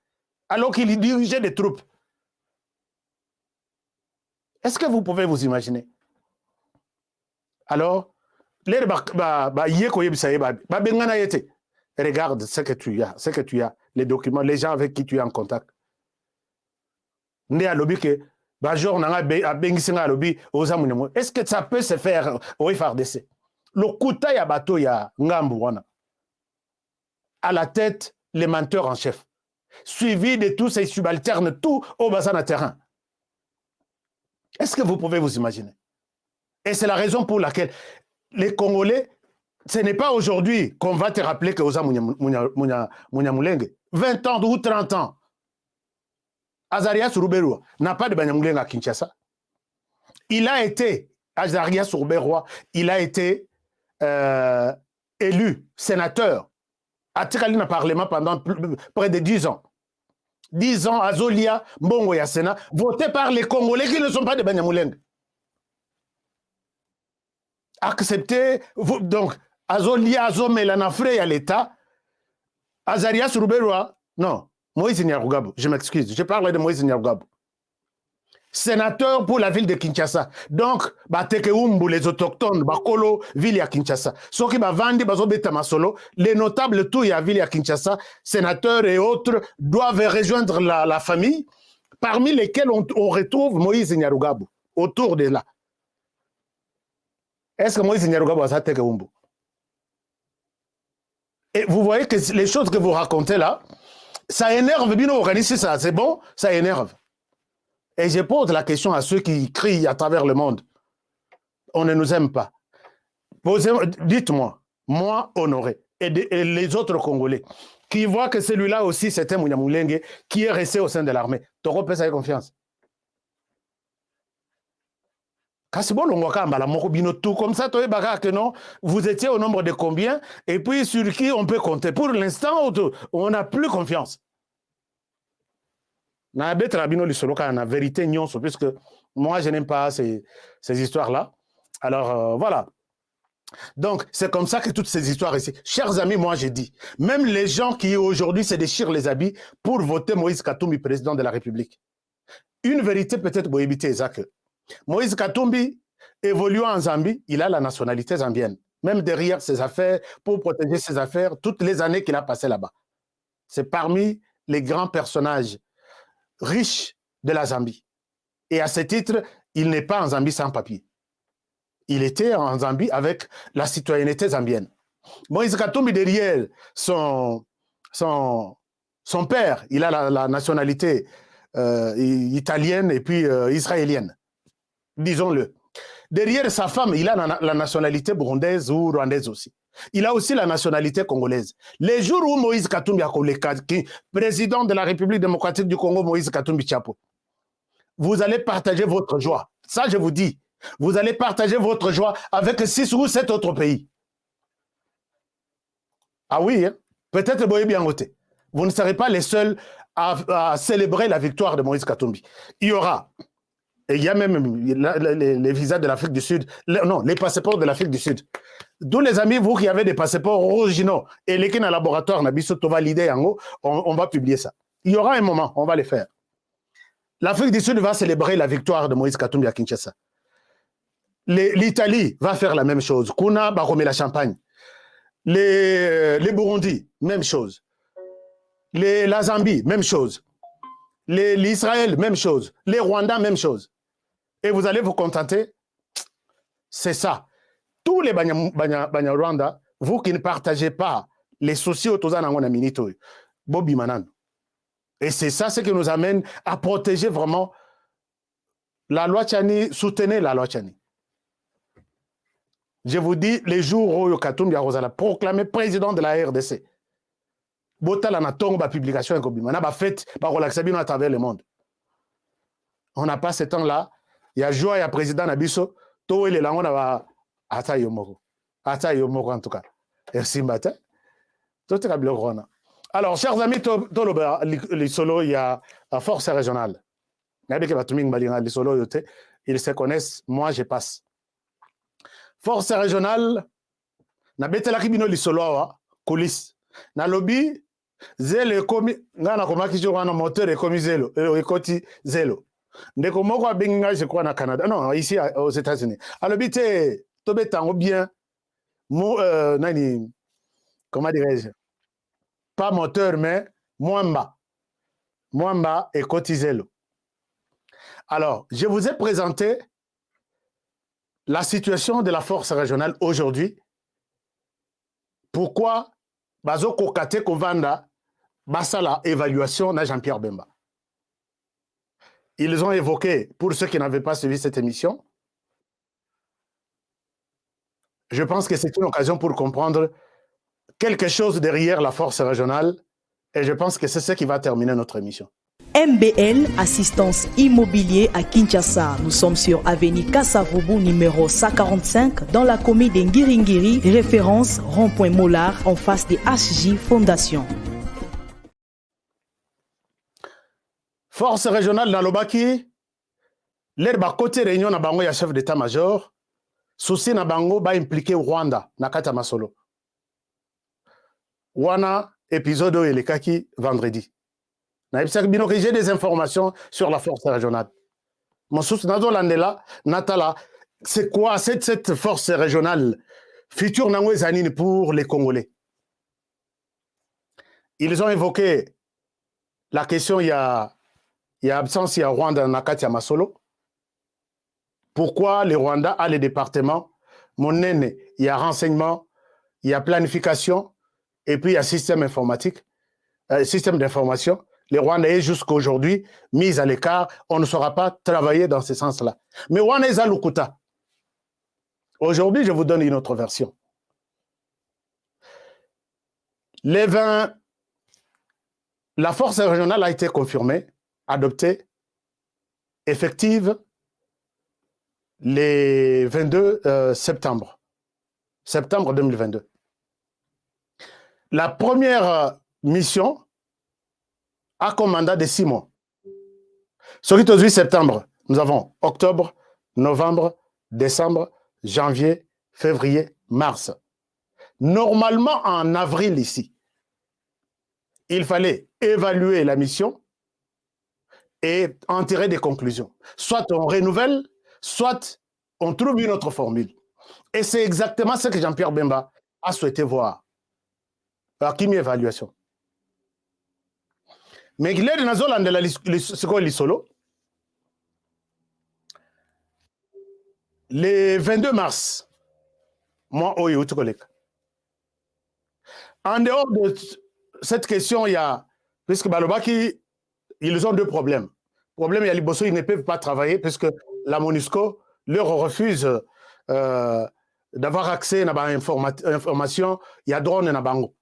alors qu'il dirigeait des troupes. Est-ce que vous pouvez vous imaginer? Alors, regarde ce que tu as, les documents, les gens avec qui tu es en contact. Né à lobby que Est-ce que ça peut se faire au FRDC? Le Kouta ya bateau ya Ngambouana. À la tête, les menteurs en chef. Suivi de tous ces subalternes, tout au bassin de terrain. Est-ce que vous pouvez vous imaginer? Et c'est la raison pour laquelle les Congolais, ce n'est pas aujourd'hui qu'on va te rappeler que Oza Munyamulenge, 20 ans ou 30 ans, Azarias Ruberua n'a pas de Banyamulenge à Kinshasa. Il a été, Azarias Ruberua, il a été élu sénateur à Tikalina Parlement pendant près de 10 ans. 10 ans, Azolia, Mbongo Yassena, voté par les Congolais qui ne sont pas de Banyamulenge. Accepté, donc, Azolia, Azomelanafré à l'État, Azarias Ruberua, non, Moïse Nyarugabo, je m'excuse, je parle de Moïse Nyarugabo. Sénateur pour la ville de Kinshasa. Donc, Batekeumbu, les autochtones, Bakolo, ville à Kinshasa. Ceux qui vendent, les notables, tout, il y a ville à Kinshasa, sénateurs et autres, doivent rejoindre la famille, parmi lesquels on retrouve Moïse Nyarugabo, autour de là. Est-ce que Moïse Nyarugabo a Tekeumbu? Et vous voyez que les choses que vous racontez là, ça énerve, bien organisé ça, c'est bon, ça énerve. Et je pose la question à ceux qui crient à travers le monde. On ne nous aime pas. Dites-moi, moi, Honoré, et les autres Congolais, qui voient que celui-là aussi, c'est un Munyamulenge qui est resté au sein de l'armée. Toro peut avoir confiance. Tout comme ça, que non, vous étiez au nombre de combien, et puis sur qui on peut compter. Pour l'instant, on n'a plus confiance. Na betrabino lisoloka na vérité nyonso, puisque moi je n'aime pas ces histoires-là. Alors voilà. Donc c'est comme ça que toutes ces histoires ici. Chers amis, moi j'ai dit, même les gens qui aujourd'hui se déchirent les habits pour voter Moïse Katumbi président de la République. Une vérité peut-être pour éviter ça que Moïse Katumbi, évoluant en Zambie, il a la nationalité zambienne. Même derrière ses affaires, pour protéger ses affaires, toutes les années qu'il a passées là-bas. C'est parmi les grands personnages riche de la Zambie. Et à ce titre, il n'est pas en Zambie sans papier. Il était en Zambie avec la citoyenneté zambienne. Moïse Katumbi, derrière son père, il a la nationalité italienne et puis israélienne. Disons-le. Derrière sa femme, il a la nationalité burundaise ou rwandaise aussi. Il a aussi la nationalité congolaise. Les jours où Moïse Katumbi a président de la République démocratique du Congo, Moïse Katumbi Chapo, vous allez partager votre joie. Ça, je vous dis. Vous allez partager votre joie avec 6 ou 7 autres pays. Ah oui, hein? Peut-être Boye Biangote. Vous ne serez pas les seuls à célébrer la victoire de Moïse Katumbi. Il y aura, et il y a même les visas de l'Afrique du Sud, les passeports de l'Afrique du Sud. D'où les amis, vous qui avez des passeports originaux et les qui dans le laboratoire, on va publier ça. Il y aura un moment, on va les faire. L'Afrique du Sud va célébrer la victoire de Moïse Katumbi à Kinshasa. L'Italie va faire la même chose. Kuna va remettre la champagne. Les Burundi, même chose. La Zambie, même chose. L'Israël, même chose. Les Rwandais, même chose. Et vous allez vous contenter. C'est ça. Tous les Banya-Rwanda, vous qui ne partagez pas les soucis autour de Minito, Bobby Manan. Et c'est ça ce qui nous amène à protéger vraiment la loi Tchani, soutenez la loi Tchani. Je vous dis, les jours où Katumbi a proclamé président de la RDC, Botala na tongo ba publication en Kobima, na ba fête, ba relaxabino à travers le monde. On n'a pas ce temps-là. Il y a joie, il y a président Nabiso, tout les langues na Ata Yomoko en tout cas. Merci matin. Tout est câble Rona. Alors, chers amis, les solos, il y a force régionale. Les solos, ils se connaissent. Moi, je passe. Force régionale, na betela kibino les solos, coulisses. Na lobby, zelo komi, na komaki jo wana moteur ekomi zelo, ekoti zelo. Ndeko moko abenga je crois na Canada. Non, ici aux États-Unis. À lobby te tobetango bien nani comment dirais-je? Pas moteur mais mwamba et koti zelo. Alors, je vous ai présenté la situation de la force régionale aujourd'hui. Pourquoi Bazo Kokate Kovanda Basala évaluation na Jean-Pierre Bemba. Ils ont évoqué, pour ceux qui n'avaient pas suivi cette émission, je pense que c'est une occasion pour comprendre quelque chose derrière la force régionale et je pense que c'est ce qui va terminer notre émission. MBL, assistance immobilier à Kinshasa. Nous sommes sur avenue Kassavubu numéro 145 dans la commune de Ngiringiri, référence rond-point Mollard en face de HJ Fondation. Force régionale dans l'Obaki, l'herbe côté réunion na bango ya chef d'état-major, souci na bango ba impliqué Rwanda na kata masolo. Wana épisode elekaki vendredi. Na ibsak bino que j'ai des informations sur la force régionale. Mon souci nazo landela natala, c'est quoi cette force régionale future nango ezanini pour les Congolais. Ils ont évoqué la question il y a absence, il y a Rwanda na kati ya masolo. Pourquoi le Rwanda a les départements? Monene, il y a renseignement, il y a planification, et puis il y a système informatique, système d'information. Le Rwanda est jusqu'à aujourd'hui mis à l'écart. On ne saura pas travailler dans ce sens-là. Mais Rwanda est à Lukuta. Aujourd'hui, je vous donne une autre version. La force régionale a été confirmée, adoptée, effective le 22 septembre 2022. La première mission a comme mandat de 6 mois. Sur le 18 septembre, nous avons octobre, novembre, décembre, janvier, février, mars. Normalement, en avril ici, il fallait évaluer la mission et en tirer des conclusions. Soit on renouvelle, soit on trouve une autre formule. Et c'est exactement ce que Jean-Pierre Bemba a souhaité voir. Alors, qui m'y évaluation. Mais il est dans la zone de la solo. Le 22 mars, moi, en dehors de cette question, il y a, puisque Balobaki, ils ont 2 problèmes. Le problème, il y a Liboso, ils ne peuvent pas travailler puisque la MONUSCO leur refuse d'avoir accès à l'information. Il y a drone et bango.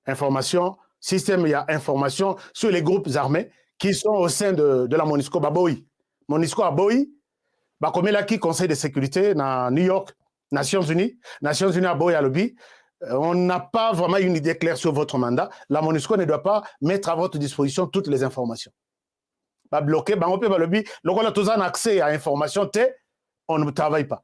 Information, système, il y a information sur les groupes armés qui sont au sein de la MONUSCO. Baboui. MONUSCO à Boï, comme il a qui Conseil de sécurité à New York, Nations Unies à Boï à Lobby. On n'a pas vraiment une idée claire sur votre mandat. La MONUSCO ne doit pas mettre à votre disposition toutes les informations. Pas bloquer, on peut lobby. Donc on a tous un accès à l'information, on ne travaille pas.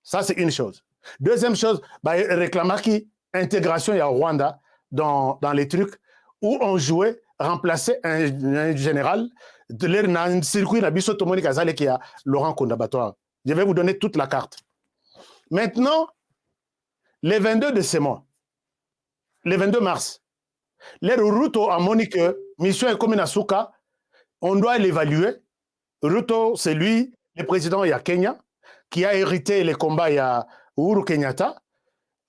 Ça, c'est une chose. Deuxième chose, réclamer qui intégration il y a au Rwanda dans les trucs où on jouait remplacer un général de l'air dans un circuit Nabiso Tomoni Kazale qui a Laurent Kondabatoire. Je vais vous donner toute la carte. Maintenant, les 22 de ce mois, les 22 mars, les Ruto a monique mission est comme Nasuka, on doit l'évaluer. Ruto, c'est lui, le président il y a Kenya, qui a hérité les combats il y a Uhuru Kenyatta.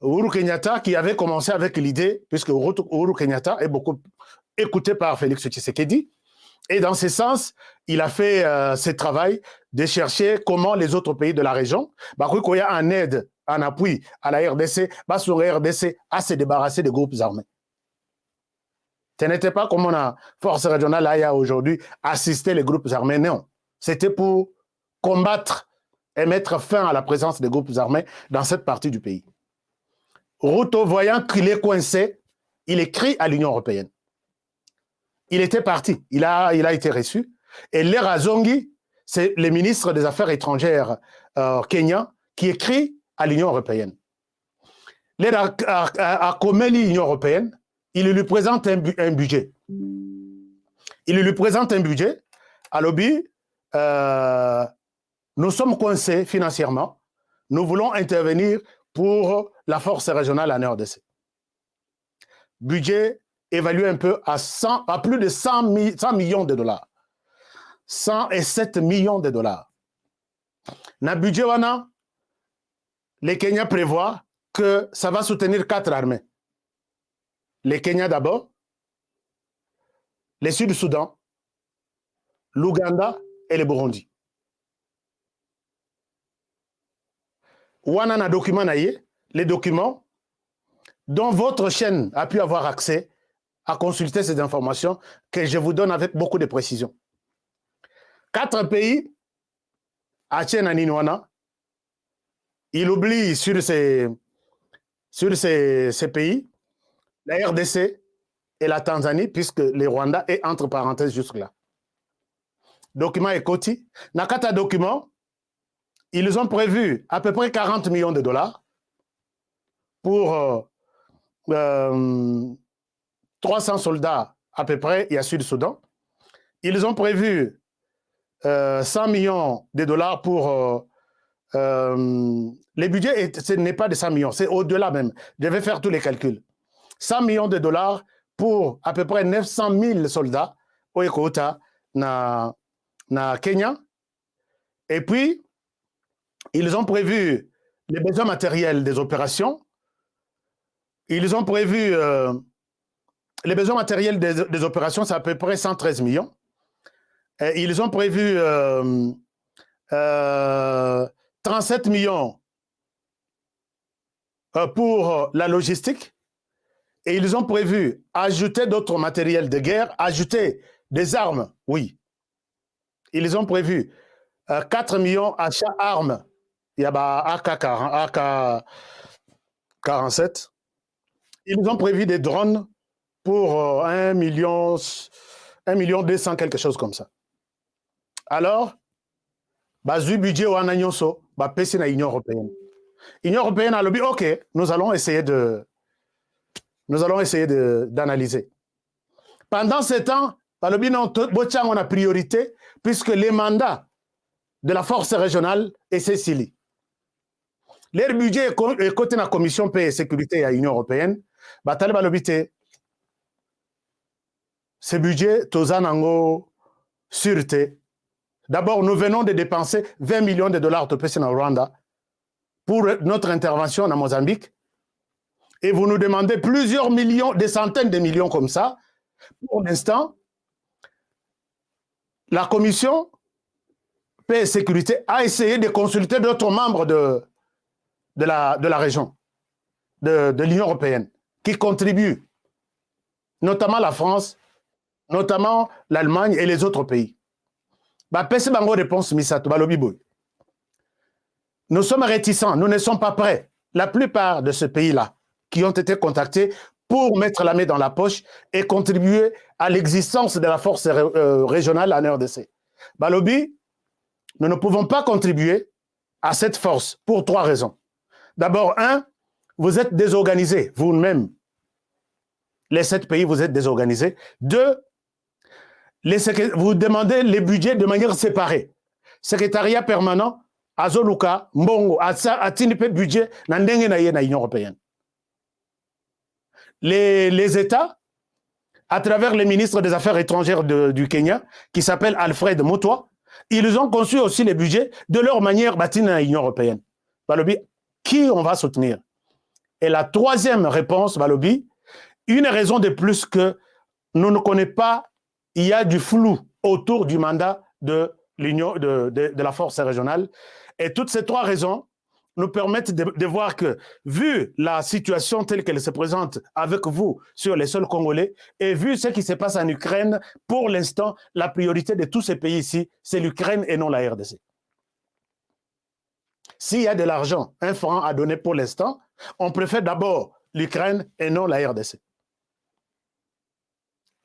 Uhuru Kenyatta qui avait commencé avec l'idée, puisque Uhuru Kenyatta est beaucoup écouté par Félix Tshisekedi, et dans ce sens, il a fait ce travail de chercher comment les autres pays de la région, il y a en aide, en appui à la RDC, sur la RDC à se débarrasser des groupes armés. Ce n'était pas comme la force régionale a aujourd'hui assisté les groupes armés, non. C'était pour combattre et mettre fin à la présence des groupes armés dans cette partie du pays. Ruto, voyant qu'il est coincé, il écrit à l'Union européenne. Il était parti, il a été reçu. Et Lera Zongi, c'est le ministre des Affaires étrangères kenyan qui écrit à l'Union européenne. Lera a commis l'Union européenne, il lui présente un budget. Il lui présente un budget. À l'objet, nous sommes coincés financièrement. Nous voulons intervenir pour la force régionale en RDC. Budget évalué un peu à plus de 100 millions de dollars. 107 millions de dollars. Dans le budget, le Kenya prévoit que ça va soutenir 4 armées. Le Kenya d'abord, le Sud-Soudan, l'Ouganda et le Burundi. Wana na document les documents dont votre chaîne a pu avoir accès à consulter ces informations que je vous donne avec beaucoup de précision. 4 pays à Tchénaninwana, il oublie sur ces pays la RDC et la Tanzanie, puisque le Rwanda est entre parenthèses jusque-là. Document Ekoti. Nakata document, ils ont prévu à peu près 40 millions de dollars pour 300 soldats à peu près, il y a Sud-Soudan. Ils ont prévu 100 millions de dollars pour... les budgets, ce n'est pas de 100 millions, c'est au-delà même. Je vais faire tous les calculs. 100 millions de dollars pour à peu près 900 000 soldats au Ekota, na Kenya. Et puis, ils ont prévu les besoins matériels des opérations. Ils ont prévu les besoins matériels des opérations, c'est à peu près 113 millions. Et ils ont prévu 37 millions pour la logistique. Et ils ont prévu ajouter d'autres matériels de guerre, ajouter des armes, oui. Ils ont prévu 4 millions achats armes. Il y a AK-47. Ils ont prévu des drones pour 1 million 200, quelque chose comme ça. Alors, le budget ou ananyonso, pèse na Union européenne. L'Union européenne a le but, ok, nous allons essayer d'analyser. Pendant ce temps, le but, on a priorité, puisque les mandats de la force régionale est Cécilie. Leur budget est côté de la Commission paix et sécurité à l'Union européenne. Ce budget, Tozanango, sûreté. D'abord, nous venons de dépenser 20 millions de dollars au Rwanda pour notre intervention en Mozambique. Et vous nous demandez plusieurs millions, des centaines de millions comme ça. Pour l'instant, la Commission paix et sécurité a essayé de consulter d'autres membres de la région, de l'Union européenne, qui contribuent, notamment la France, notamment l'Allemagne et les autres pays. Nous sommes réticents, nous ne sommes pas prêts. La plupart de ces pays-là qui ont été contactés pour mettre la main dans la poche et contribuer à l'existence de la force régionale en RDC. Balobi, nous ne pouvons pas contribuer à cette force pour 3 raisons. D'abord, 1, vous êtes désorganisés, vous-même. Les 7 pays, vous êtes désorganisés. 2, vous demandez les budgets de manière séparée. Secrétariat permanent, Azoluka, Mbongo, Atinipe budget, Nandenge na Union européenne. Les États, à travers le ministre des Affaires étrangères du Kenya, qui s'appelle Alfred Mutua, ils ont conçu aussi les budgets de leur manière bâtie à l'Union européenne. Balobi, qui on va soutenir? Et la 3e réponse, Balobi, une raison de plus que nous ne connaissons pas, il y a du flou autour du mandat de l'Union, de la force régionale. Et toutes ces 3 raisons nous permettent de voir que, vu la situation telle qu'elle se présente avec vous sur les sols congolais, et vu ce qui se passe en Ukraine, pour l'instant, la priorité de tous ces pays ici, c'est l'Ukraine et non la RDC. S'il y a de l'argent, 1 franc à donner pour l'instant, on préfère d'abord l'Ukraine et non la RDC.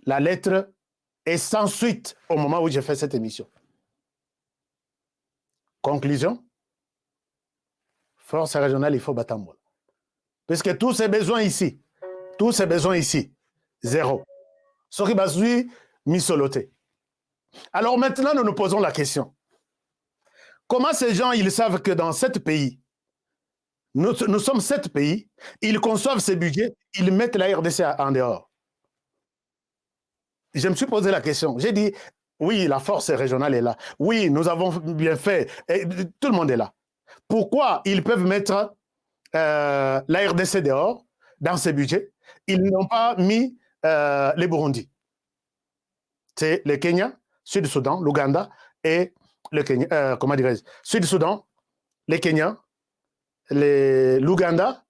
La lettre est sans suite au moment où j'ai fait cette émission. Conclusion, force régionale, il faut battre. Parce que tous ces besoins ici, zéro. Ce qui va suivre, misoloté. Alors maintenant, nous nous posons la question. Comment ces gens, ils savent que dans 7 pays, nous sommes 7 pays, ils conçoivent ces budgets, ils mettent la RDC en dehors. Je me suis posé la question. J'ai dit, Oui, la force régionale est là. Oui, nous avons bien fait. Et tout le monde est là. Pourquoi ils peuvent mettre la RDC dehors dans ces budgets? Ils n'ont pas mis les Burundi. C'est le Kenya, Sud-Soudan, l'Ouganda et le Kenya, comment dirais-je, Sud-Soudan, les Kenyans, l'Ouganda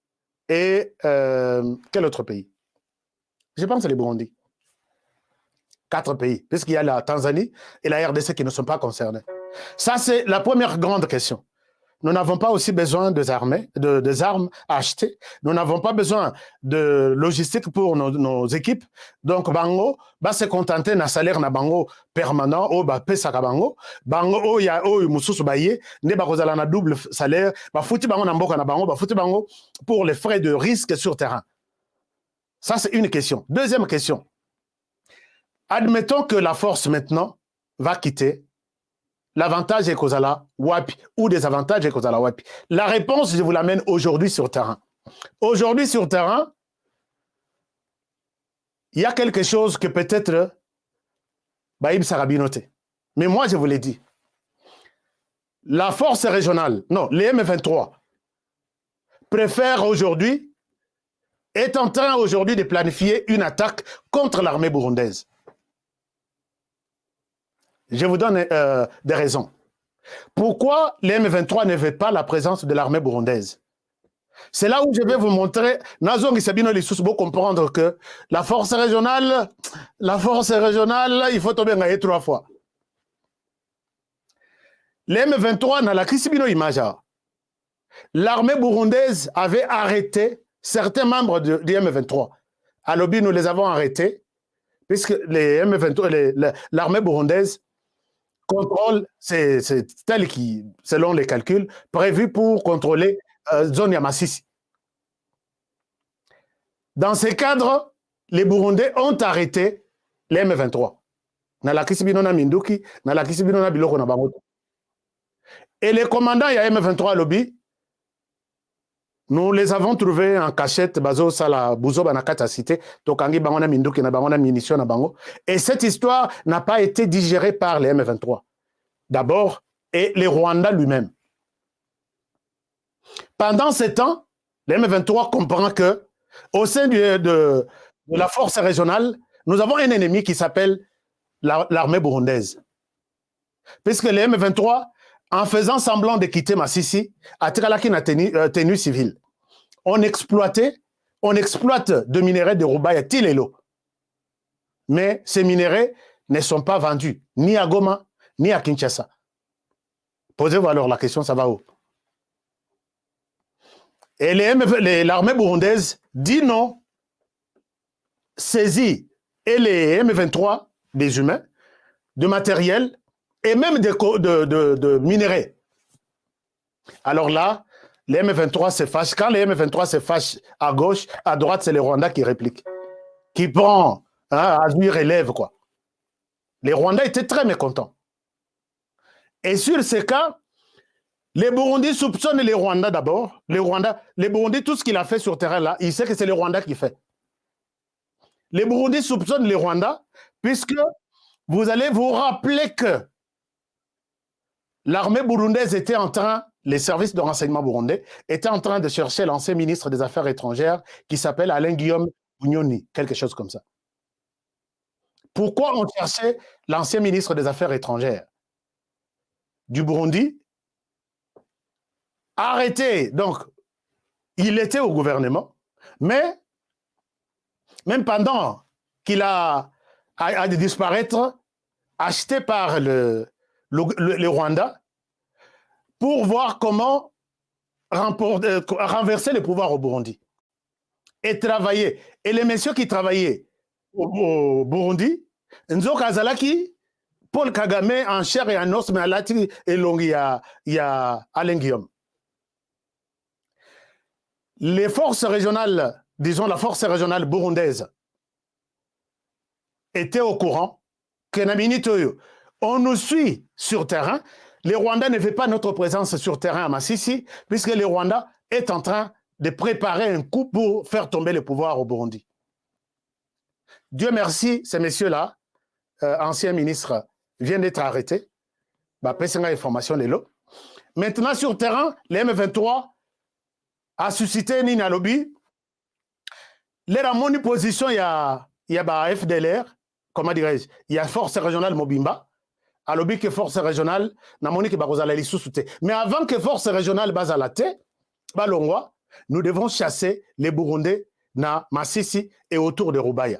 et quel autre pays? Je pense que c'est les Burundi. 4 pays, puisqu'il y a la Tanzanie et la RDC qui ne sont pas concernés. Ça, c'est la première grande question. Nous n'avons pas aussi besoin des armes à acheter. Nous n'avons pas besoin de logistique pour nos équipes. Donc, Bango va se contenter d'un salaire na Bango permanent, ou pesa ka Bango. Bango, il y a mususu baye, ne ba kozala na double salaire, ba fouti Bango na mboka na Bango, ba fouti Bango pour les frais de risque sur terrain. Ça, c'est une question. Deuxième question. Admettons que la force maintenant va quitter. L'avantage est Kozala Wapi ou des avantages est Kozala Wapi. La réponse, je vous l'amène aujourd'hui sur terrain. Aujourd'hui sur terrain, il y a quelque chose que peut-être Baïb Sarabinote. Mais moi, je vous l'ai dit. La force régionale, non, les M23 préfèrent aujourd'hui, est en train aujourd'hui de planifier une attaque contre l'armée burundaise. Je vous donne des raisons. Pourquoi les M23 ne veulent pas la présence de l'armée burundaise? C'est là où je vais vous montrer, Nazong Sabino Lissous, pour comprendre que la force régionale, il faut tomber en 3 fois. Les M23, dans la Kisibino image, l'armée burundaise avait arrêté certains membres du M23. À l'Obi, nous les avons arrêtés, puisque les M23, l'armée burundaise contrôle, c'est tel qui, selon les calculs, prévu pour contrôler zone Yamasisi. Dans ces cadres, les Burundais ont arrêté les M23. Et les commandants y a M23 lobby, nous les avons trouvés en cachette, bazo sala buzo banakata cité, tokangi bangona minduki na bangona munition na bango. Et cette histoire n'a pas été digérée par les M23. D'abord, et les Rwandais lui-même. Pendant ce temps, les M23 comprend que au sein de la force régionale, nous avons un ennemi qui s'appelle l'armée burundaise. Puisque les M23, en faisant semblant de quitter Massissi, à Tikalaki na tenue civile, on exploite de minerais de Roubaix à Tilelo. Mais ces minerais ne sont pas vendus ni à Goma, ni à Kinshasa. Posez-vous alors la question, ça va où? Et l'armée burundaise dit non, saisit et les M23 des humains, de matériel et même de minerais. Alors là, les M23 se fâchent. Quand les M23 se fâchent à gauche, à droite, c'est les Rwandais qui répliquent, qui prend à lui relève, quoi. Les Rwandais étaient très mécontents. Et sur ce cas, les Burundis soupçonnent les Rwandais d'abord. Les Burundis, tout ce qu'il a fait sur terrain là, il sait que c'est les Rwandais qui fait. Les Burundis soupçonnent les Rwandais, puisque vous allez vous rappeler que l'armée burundaise était en train, les services de renseignement burundais, étaient en train de chercher l'ancien ministre des Affaires étrangères qui s'appelle Alain-Guillaume Bunyoni, quelque chose comme ça. Pourquoi on cherchait l'ancien ministre des Affaires étrangères du Burundi? Arrêté, donc, il était au gouvernement, mais même pendant qu'il a disparaître, acheté par le Rwanda, pour voir comment renverser le pouvoir au Burundi. Et travailler. Et les messieurs qui travaillaient au Burundi, Nzoka Azalaki, Paul Kagame en chair et en os, mais à l'ati et longi, il y a Alain Guillaume. Les forces régionales, disons la force régionale burundaise, étaient au courant que on nous suit sur terrain. Les Rwandais ne veulent pas notre présence sur terrain à Massissi, puisque les Rwandais est en train de préparer un coup pour faire tomber le pouvoir au Burundi. Dieu merci, ces messieurs-là, anciens ministres vient d'être arrêté. Bah, personne n'a information de l'eau. Maintenant, sur terrain, les M23 a suscité Nina Lobby. Les ramoni position, il y a FDLR, comment dirais-je, il y a Force Régionale Mobimba. A lobby que Force Régionale, namoni que Barozala li sous-souté. Mais avant que Force Régionale base à la tête, Balongwa, nous devons chasser les Burundais na Massissi et autour de Roubaïa.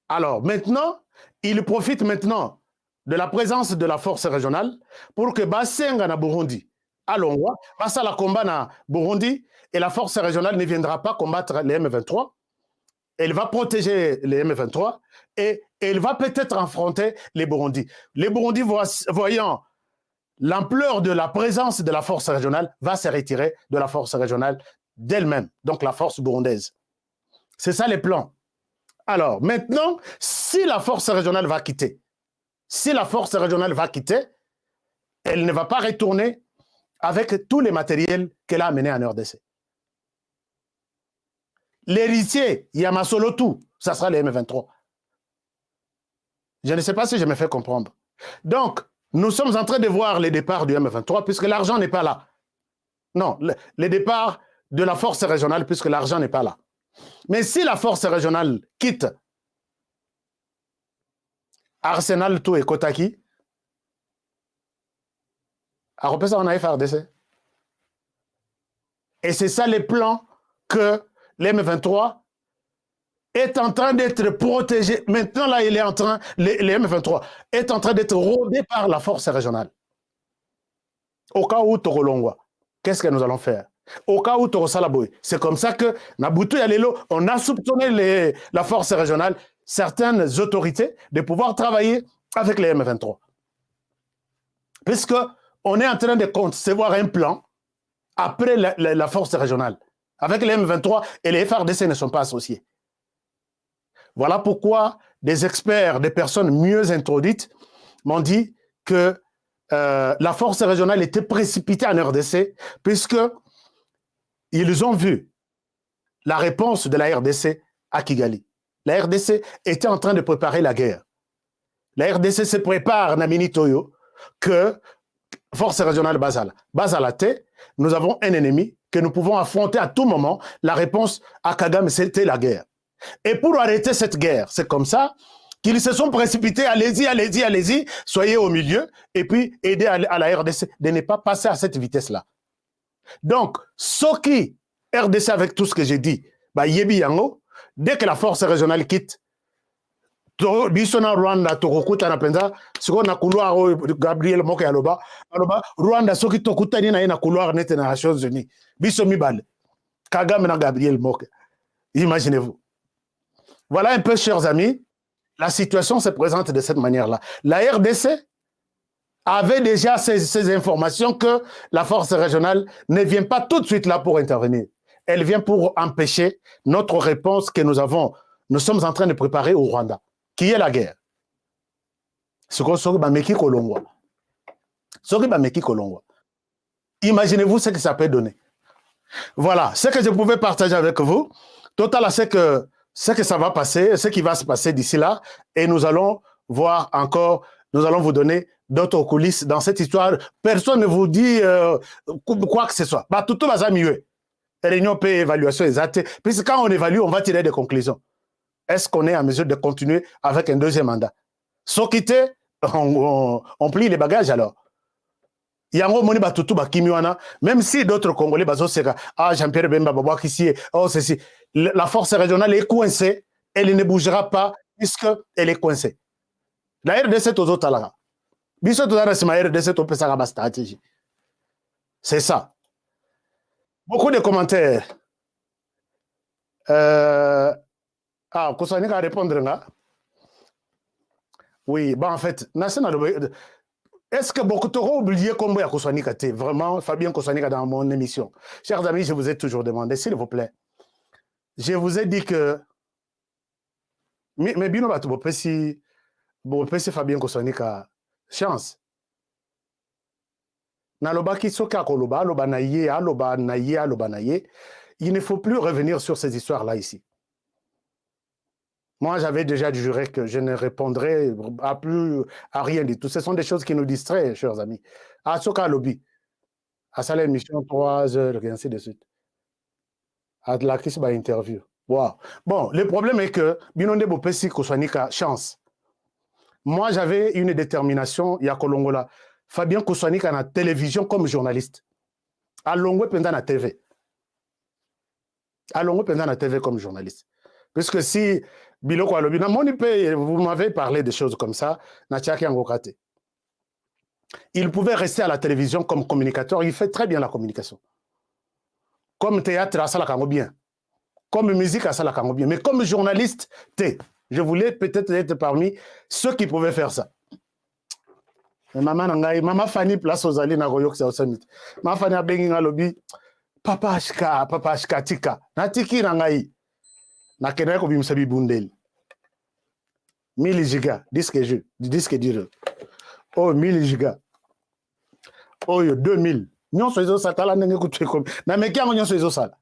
Alors maintenant, il profite maintenant de la présence de la force régionale pour que Bassenga na Burundi, à Longwa, Bassa la combat na Burundi et la force régionale ne viendra pas combattre les M23. Elle va protéger les M23 et elle va peut-être affronter les Burundis. Les Burundis, voyant l'ampleur de la présence de la force régionale, va se retirer de la force régionale d'elle-même, donc la force burundaise. C'est ça les plans. Alors, maintenant, si la force régionale va quitter, elle ne va pas retourner avec tous les matériels qu'elle a amenés en RDC. L'héritier, Yamasolo tout, ça sera les M23. Je ne sais pas si je me fais comprendre. Donc, nous sommes en train de voir les départs du M23 puisque l'argent n'est pas là. Non, les départs de la force régionale puisque l'argent n'est pas là. Mais si la force régionale quitte Arsenal tout et Kotaki, à repasser en FRDC. Et c'est ça les plans que l'M23 est en train d'être protégé. Maintenant, là, il est en train, les M23 est en train d'être rodé par la force régionale. Au cas où Torolongwa, qu'est-ce que nous allons faire? Au cas où Torosalaboy, c'est comme ça que Nabutu Yalelo, on a soupçonné la force régionale, certaines autorités, de pouvoir travailler avec les M23. Puisque on est en train de concevoir un plan après la force régionale. Avec les M23 et les FRDC ne sont pas associés. Voilà pourquoi des experts, des personnes mieux introduites m'ont dit que la force régionale était précipitée en RDC puisque ils ont vu la réponse de la RDC à Kigali. La RDC était en train de préparer la guerre. La RDC se prépare, Namini Toyo, que force régionale Basala. Basala T, nous avons un ennemi que nous pouvons affronter à tout moment. La réponse à Kagame, c'était la guerre. Et pour arrêter cette guerre, c'est comme ça qu'ils se sont précipités. Allez-y, allez-y, allez-y, soyez au milieu et puis aidez à la RDC de ne pas passer à cette vitesse-là. Donc, ce qui RDC avec tout ce que j'ai dit, bah yebi yango, dès que la force régionale quitte, bisona Rwanda tokukuta na penza, siko na couloir Gabriel Moke aloba, Rwanda soki tokuta ni na couloir net na Nations Unies. Biso mibale. Kagame na Gabriel Moke. Imaginez-vous. Voilà un peu, chers amis, la situation se présente de cette manière-là. La RDC avait déjà ces informations que la force régionale ne vient pas tout de suite là pour intervenir. Elle vient pour empêcher notre réponse que nous sommes en train de préparer au Rwanda, qui est la guerre. Imaginez-vous ce que ça peut donner. Voilà, ce que je pouvais partager avec vous. Total, c'est que ce que ça va passer, ce qui va se passer d'ici là, et nous allons voir encore, nous allons vous donner d'autres coulisses dans cette histoire. Personne ne vous dit quoi que ce soit. Bah, tout va mieux. Réunion P, évaluation exacte. Puisque quand on évalue, on va tirer des conclusions. Est-ce qu'on est en mesure de continuer avec un deuxième mandat? Sans quitter, on plie les bagages alors. Yango moni batutu bakimiwana, même si d'autres Congolais bazoseka, ah Jean-Pierre Bemba Babouak ici, oh ceci, la force régionale est coincée, elle ne bougera pas puisqu'elle est coincée. La RDC tozo talaga. Biso tozana sima RDC to pesaka ba stratégie. C'est ça. Beaucoup de commentaires. Kosani va répondre là. Oui, en fait, est-ce que beaucoup t'auront oublié comment il y a Kosani Kate? Vraiment, Fabien Kosani dans mon émission. Chers amis, je vous ai toujours demandé, s'il vous plaît. Je vous ai dit que. Mais bien, vous pouvez Fabien Kosani chance. Il ne faut plus revenir sur ces histoires-là ici. Moi, j'avais déjà juré que je ne répondrai à rien du tout. Ce sont des choses qui nous distraient, chers amis. À Soka Lobby, à ça l'émission 3 heures, et ainsi de suite. À la crise, interview. Wow. Bon, le problème est que Binonde Bopesi Koswanika, chance. Moi, j'avais une détermination, il y a Kolongola. Fabien Koswanika na télévision comme journaliste. À Longwe pendant la TV. À Longwe pendant la TV comme journaliste. Puisque si Biloko Alobi, vous m'avez parlé de choses comme ça, il pouvait rester à la télévision comme communicateur, il fait très bien la communication. Comme théâtre, à ça la bien. Comme musique, à ça la bien. Mais comme journaliste, je voulais peut-être être parmi ceux qui pouvaient faire ça. Maman Fanny place aux alliés na Royok au summit. Maman Fanny a bengi ngalobi papa ashka tika. Na tiki na ngai. Na kenaya ko bimsabi bundel. 1000 giga disque dur. Oh 1000 giga. Oh 2000. Nyonso ezo satala ndenge kutu comme. Na meki yango nyonso ezo sala.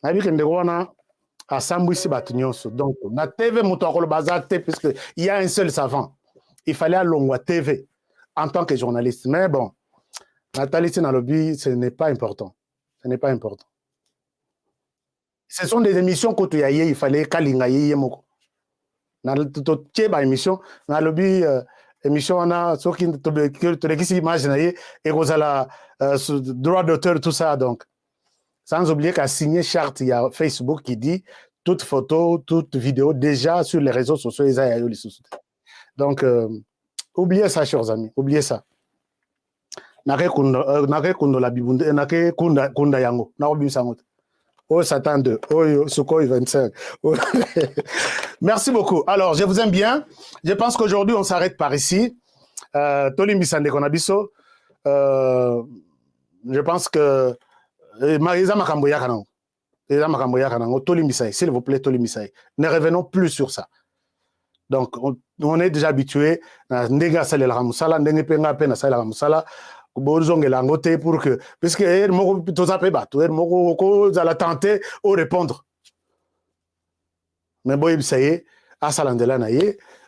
Na bi kende wana asambwisi batu nyonso. Donc na TV moto akolo bazate puisque il y a un seul savant. Il fallait à Longwa TV en tant que journaliste. Mais bon, Nathalie Tinalobi, ce n'est pas important. Ce n'est pas important. Ce sont des émissions que il fallait kalingaye moko. Na ba émission, na lobi émission on so qui te image na ye et kozala droit d'auteur tout ça donc. Sans oublier qu'à signer charte il y a Facebook qui dit toute photo, toute vidéo déjà sur les réseaux sociaux donc oubliez ça chers amis, oubliez ça. Nake kundo la bibunde nake kunda yango na obisango. Oh, Satan 2. Oh, Sukhoi 25. Oh. Merci beaucoup. Alors, je vous aime bien. Je pense qu'aujourd'hui, on s'arrête par ici. Tolimbi Sande Konabiso. Je pense que. S'il vous plaît, Tolimbi Saï. Ne revenons plus sur ça. Donc, on est déjà habitué. Ndega Sale la Ramusala, Ndenge Penga Pena Sale la Ramusala. Pour que puisque la tenter ou répondre mais ça y est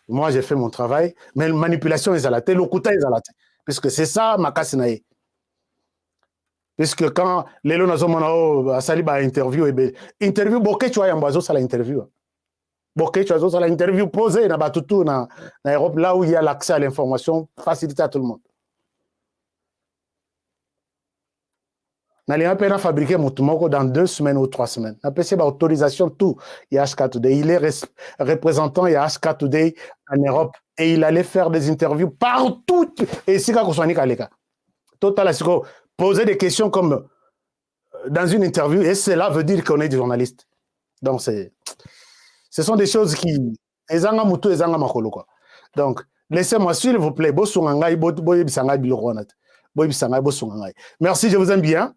moi j'ai fait mon travail mais la manipulation est à la tête le coup est à la tête puisque c'est ça ma casse naïe puisque quand les lots a sali ba interview bokeh tu as yambazo ça la interview bokeh tu as ça la interview posée na batutu na Europe là où il y a l'accès à l'information facilité à tout le monde. N'allez pas fabriquer Moutoumoko dans 2 semaines ou 3 semaines. Après autorisation tout. Il y a HK Today. Il est représentant il y a HK Today en Europe et il allait faire des interviews partout. Et si quand on soit Nikaleka, total poser des questions comme dans une interview et cela veut dire qu'on est des journalistes. Donc ce sont des choses qui ezanga mutu ezanga makolo quoi. Donc laissez-moi s'il vous plaît bosungangai boyebisanga bilorona. Boyebisanga bosungangai. Merci, je vous aime bien.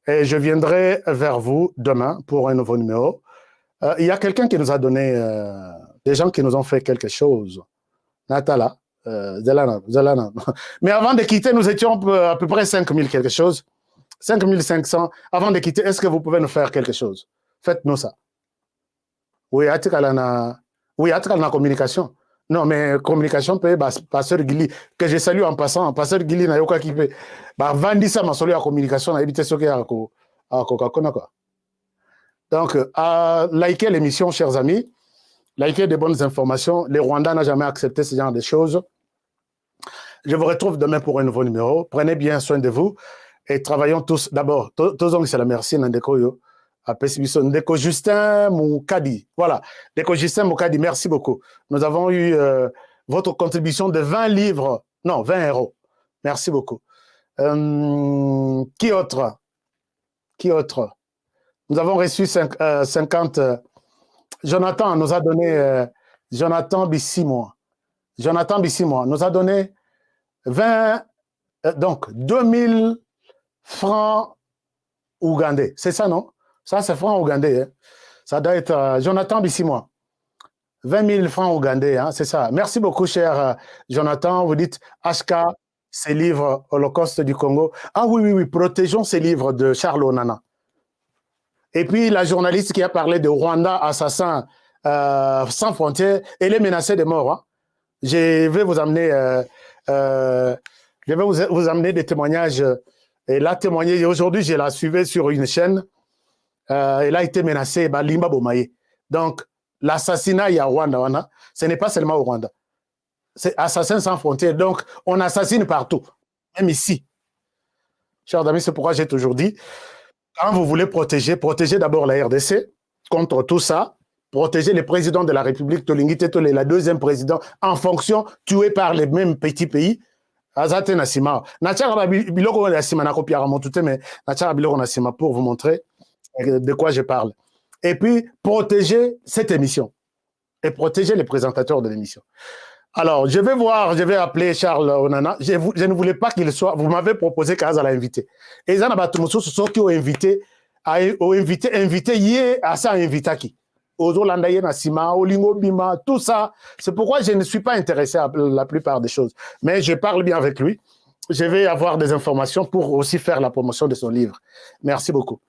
Et je viendrai vers vous demain pour un nouveau numéro. Il y a quelqu'un qui nous a donné, des gens qui nous ont fait quelque chose. Natala, Zelana. Mais avant de quitter, nous étions à peu près 5000 quelque chose. 5500. Avant de quitter, est-ce que vous pouvez nous faire quelque chose? Faites-nous ça. Oui, atikala na communication. Non, mais communication peut pasteur Gili, que je salue en passant, pasteur Gili na yoka qui peut. Vandi ça ma solo à communication na éviter ce qu'il y a à Coca-Cola quoi. Donc, likez l'émission, chers amis. Likez des bonnes informations. Les Rwandais n'ont jamais accepté ce genre de choses. Je vous retrouve demain pour un nouveau numéro. Prenez bien soin de vous et travaillons tous. D'abord, tous c'est la merci Nandeko Ndeko Justin Moukadi. Voilà, Ndeko Justin Moukadi, merci beaucoup. Nous avons eu votre contribution de 20 livres, non, 20 euros. Merci beaucoup. Qui autre? Nous avons reçu 50. Jonathan nous a donné, Jonathan Bissimo nous a donné 20, donc 2000 francs ougandais. C'est ça, non? Ça, c'est francs ougandais. Hein. Ça doit être Jonathan Bissimo. 20 000 francs ougandais, hein, c'est ça. Merci beaucoup, cher Jonathan. Vous dites HK, ces livres Holocauste du Congo. Ah oui, protégeons ces livres de Charles Onana. Et puis la journaliste qui a parlé de Rwanda assassin sans frontières, elle est menacée de mort. Hein. Je vais vous amener, vous amener des témoignages. Elle a témoigné. Aujourd'hui, je la suivais sur une chaîne. Elle a été menacée par Limba Bomaye. Donc, l'assassinat, il y a Rwanda. Ce n'est pas seulement au Rwanda. C'est assassin sans frontières. Donc, on assassine partout, même ici. Chers amis, c'est pourquoi j'ai toujours dit, quand vous voulez protéger d'abord la RDC contre tout ça, protéger le président de la République, Tolingi Tetole, la deuxième président, en fonction, tué par les mêmes petits pays. Azate Nassima. Nachara Biloko Nassima, Nakopiara Montouté, mais Nachara Biloko Nassima pour vous montrer de quoi je parle. Et puis, protéger cette émission et protéger les présentateurs de l'émission. Alors, je vais appeler Charles Onana. Je ne voulais pas qu'il soit. Vous m'avez proposé qu'Aza l'a invité. Et ils ce sont qui ont invité, hier à ça, invité qui. Aux Hollandais, Nassima, au Lingo Bima, tout ça. C'est pourquoi je ne suis pas intéressé à la plupart des choses. Mais je parle bien avec lui. Je vais avoir des informations pour aussi faire la promotion de son livre. Merci beaucoup.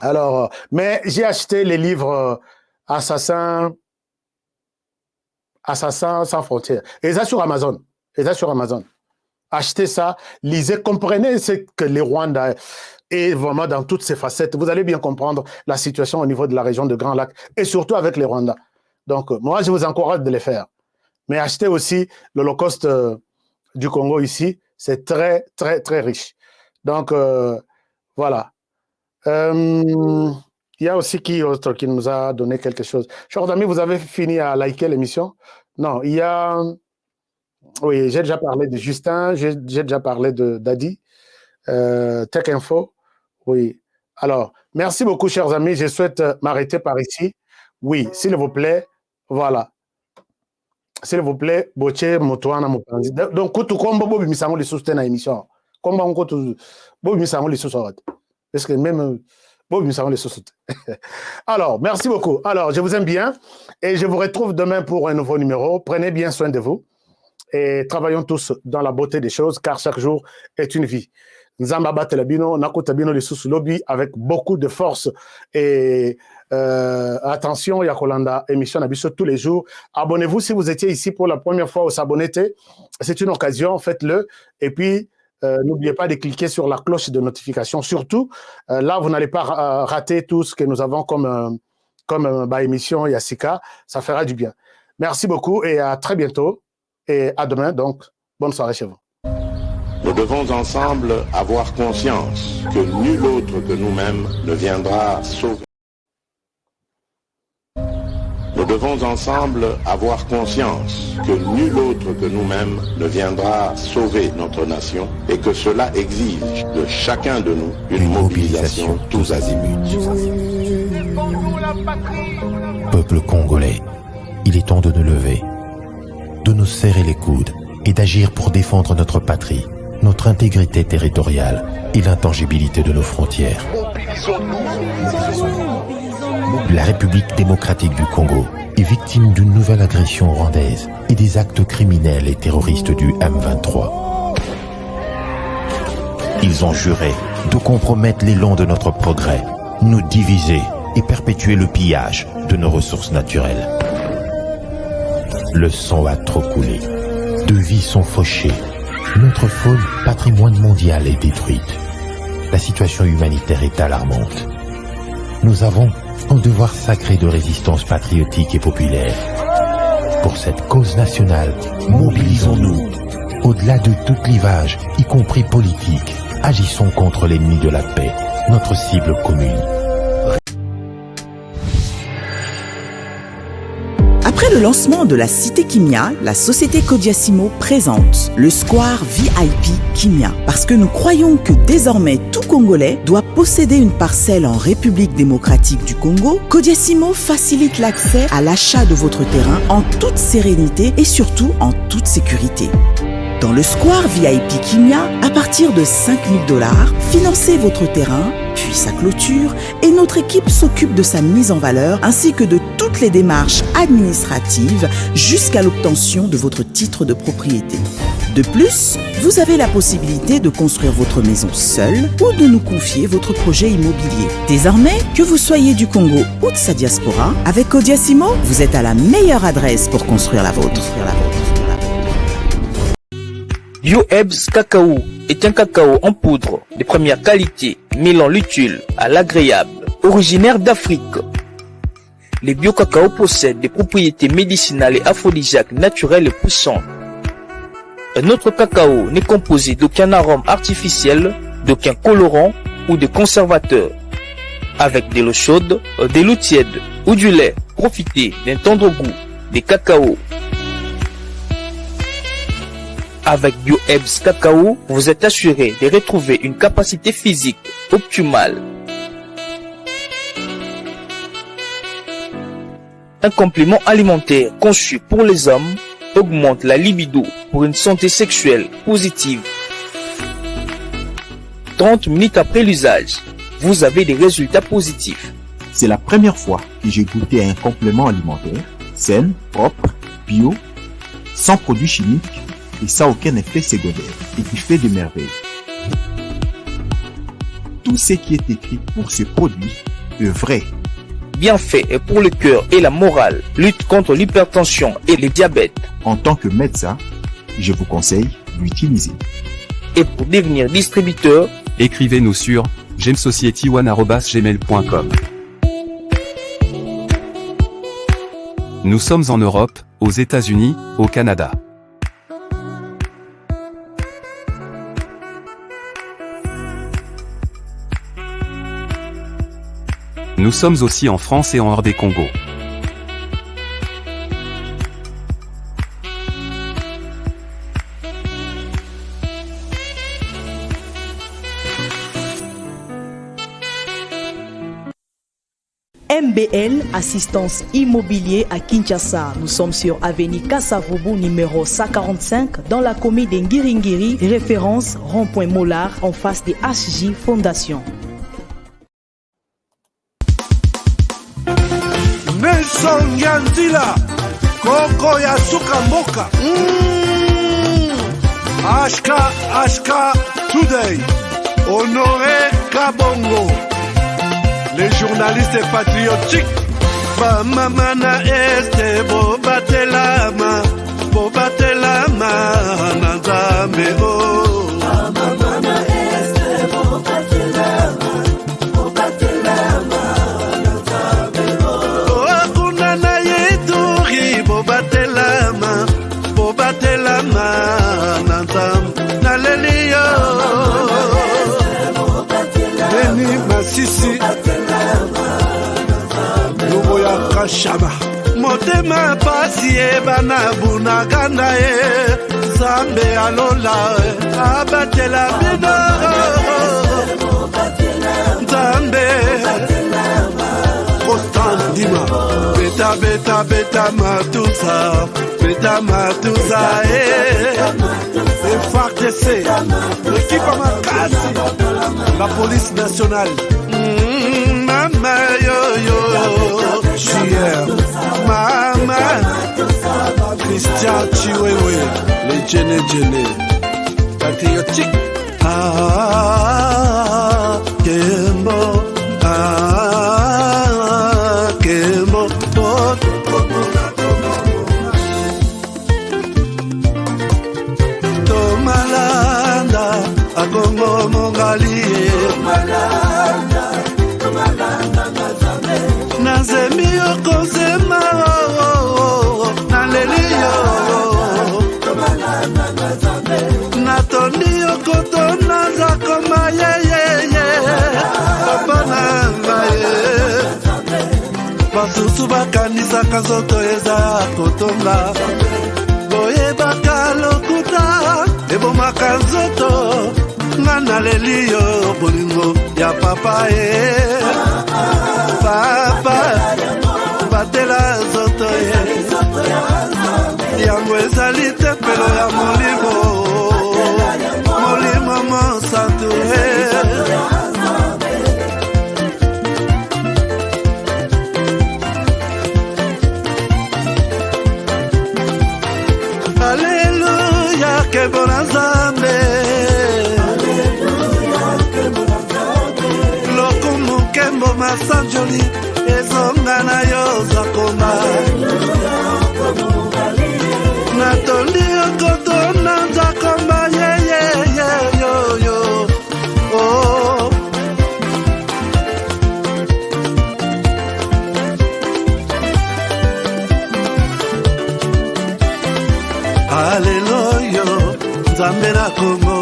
Alors, mais j'ai acheté les livres Assassin sans frontières. Et ça sur Amazon. Achetez ça, lisez, comprenez ce que les Rwandais est vraiment dans toutes ses facettes. Vous allez bien comprendre la situation au niveau de la région de Grand Lac et surtout avec les Rwandais. Donc, moi, je vous encourage de les faire. Mais achetez aussi l'Holocauste du Congo ici. C'est très, très, très riche. Donc, voilà. Il y a aussi qui autre qui nous a donné quelque chose. Chers amis, vous avez fini à liker l'émission? Non, il y a... Oui, j'ai déjà parlé de Justin, j'ai déjà parlé de Dadi, Tech Info. Oui. Alors, merci beaucoup, chers amis. Je souhaite m'arrêter par ici. Oui, s'il vous plaît, voilà. S'il vous plaît, Boche Motoana Mopanzi. Donc, quand on Bobi Misango les soutient à l'émission, comment on compte Bobi Misango les soutient? Parce que même Bobi Misango les soutient. Alors, merci beaucoup. Alors, je vous aime bien et je vous retrouve demain pour un nouveau numéro. Prenez bien soin de vous et travaillons tous dans la beauté des choses car chaque jour est une vie. Nzamba Batelabino, Nakotabino les sous lobby avec beaucoup de force et attention, Yakolanda, émission Nabiso tous les jours. Abonnez-vous si vous étiez ici pour la première fois au s'abonner. C'est une occasion, faites-le. Et puis, n'oubliez pas de cliquer sur la cloche de notification. Surtout, là, vous n'allez pas rater tout ce que nous avons comme émission Yassika. Ça fera du bien. Merci beaucoup et à très bientôt. Et à demain, donc, bonne soirée chez vous. Nous devons ensemble avoir conscience que nul autre que nous-mêmes ne viendra sauver. Nous devons ensemble avoir conscience que nul autre que nous-mêmes ne viendra sauver notre nation et que cela exige de chacun de nous une mobilisation tous azimuts. Peuple congolais, il est temps de nous lever, de nous serrer les coudes et d'agir pour défendre notre patrie, notre intégrité territoriale et l'intangibilité de nos frontières. La République démocratique du Congo est victime d'une nouvelle agression rwandaise et des actes criminels et terroristes du M23. Ils ont juré de compromettre l'élan de notre progrès, nous diviser et perpétuer le pillage de nos ressources naturelles. Le sang a trop coulé, de vies sont fauchées, notre faune, patrimoine mondial, est détruite. La situation humanitaire est alarmante. Nous avons un devoir sacré de résistance patriotique et populaire. Pour cette cause nationale, mobilisons-nous. Au-delà de tout clivage, y compris politique, agissons contre l'ennemi de la paix, notre cible commune. Après le lancement de la Cité Kimia, la société Kodiasimo présente le Square VIP Kimia. Parce que nous croyons que désormais tout Congolais doit posséder une parcelle en République démocratique du Congo, Kodiasimo facilite l'accès à l'achat de votre terrain en toute sérénité et surtout en toute sécurité. Dans le Square VIP Kimia, à partir de 5 000 $, financez votre terrain, puis sa clôture, et notre équipe s'occupe de sa mise en valeur ainsi que de toutes les démarches administratives jusqu'à l'obtention de votre titre de propriété. De plus, vous avez la possibilité de construire votre maison seule ou de nous confier votre projet immobilier. Désormais, que vous soyez du Congo ou de sa diaspora, avec Codiassimo, vous êtes à la meilleure adresse pour construire la vôtre. BioEbs Cacao est un cacao en poudre de première qualité, mêlant l'utile à l'agréable, originaire d'Afrique. Les bio-cacao possèdent des propriétés médicinales et aphrodisiaques naturelles et puissantes. Un autre cacao n'est composé d'aucun arôme artificiel, d'aucun colorant ou de conservateur. Avec de l'eau chaude, de l'eau tiède ou du lait, profitez d'un tendre goût des cacao. Avec BioEbs Cacao, vous êtes assuré de retrouver une capacité physique optimale. Un complément alimentaire conçu pour les hommes augmente la libido pour une santé sexuelle positive. 30 minutes après l'usage, vous avez des résultats positifs. C'est la première fois que j'ai goûté un complément alimentaire sain, propre, bio, sans produits chimiques et sans aucun effet secondaire et qui fait des merveilles. Tout ce qui est écrit pour ce produit est vrai. Bien fait et pour le cœur et la morale, lutte contre l'hypertension et le diabète. En tant que médecin, je vous conseille d'utiliser. Et pour devenir distributeur, écrivez-nous sur gemsociety1@gmail.com. Nous sommes en Europe, aux États-Unis, au Canada. Nous sommes aussi en France et en hors des Congo. MBL, assistance immobilier à Kinshasa. Nous sommes sur avenue Kassavubu numéro 145 dans la commune d'Ngiringiri, référence rond-point Mollard en face de HJ Fondation. Nelson Yanzila, Koko ya Sukamboka. Ashka Today, Honoré Kabongo, les journalistes patriotiques. Bamamana este bobatelama nanzambe o. Bamamana este bobatelama nanzambe o. Kuna na yeturi bobatelama nanzambe naleliyo. Beni Masisi Luboya Kashama Motema pasi ebana bunaganda e Zambe alola abatela bino Zambe Constant Dima Beta matusa FARDC l'équipe à Makassi la police nationale Mama yo Chier Mama Christian Chiwewe les Djene patriotique Kembo Kembo Tomalanda Agongo Mongali Nazemi Okozema Naleliyo Natoni Okotona Zakoma Ye Papa Nangaye Basusu bakanisa kazoto eza kotonga Boye bakalokuta Ebomaka nzoto Ngana leliyo bolingo ya papa Papa Batela zoto yango ezali tempelo ya molimo molimo mosanture Alléluia, que bon Nzambe. Lokumu kembo masanjoli ezonga na yo zakoma. Natondi okoto na zakoma ye ye ye yo yo. Oh. Haleluya, Nzambe na Kongo,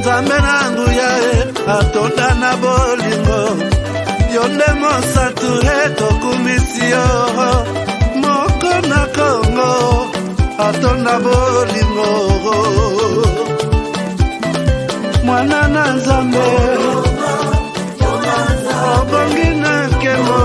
Nzambe na nguya atonda na bolingo, yonde mosatu etokumisio, moko na Kongo, atonda bolingo, mwana na Nzambe, obongi na kemo.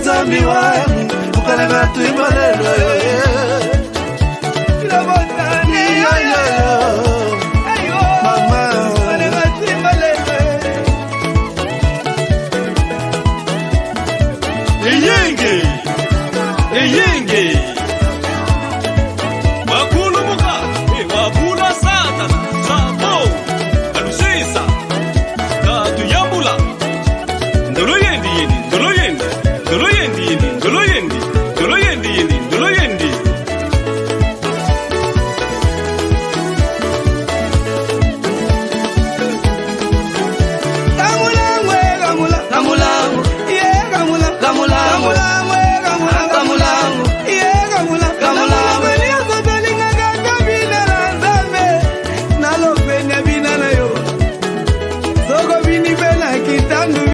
Zami wami, ukalanga tuibalelo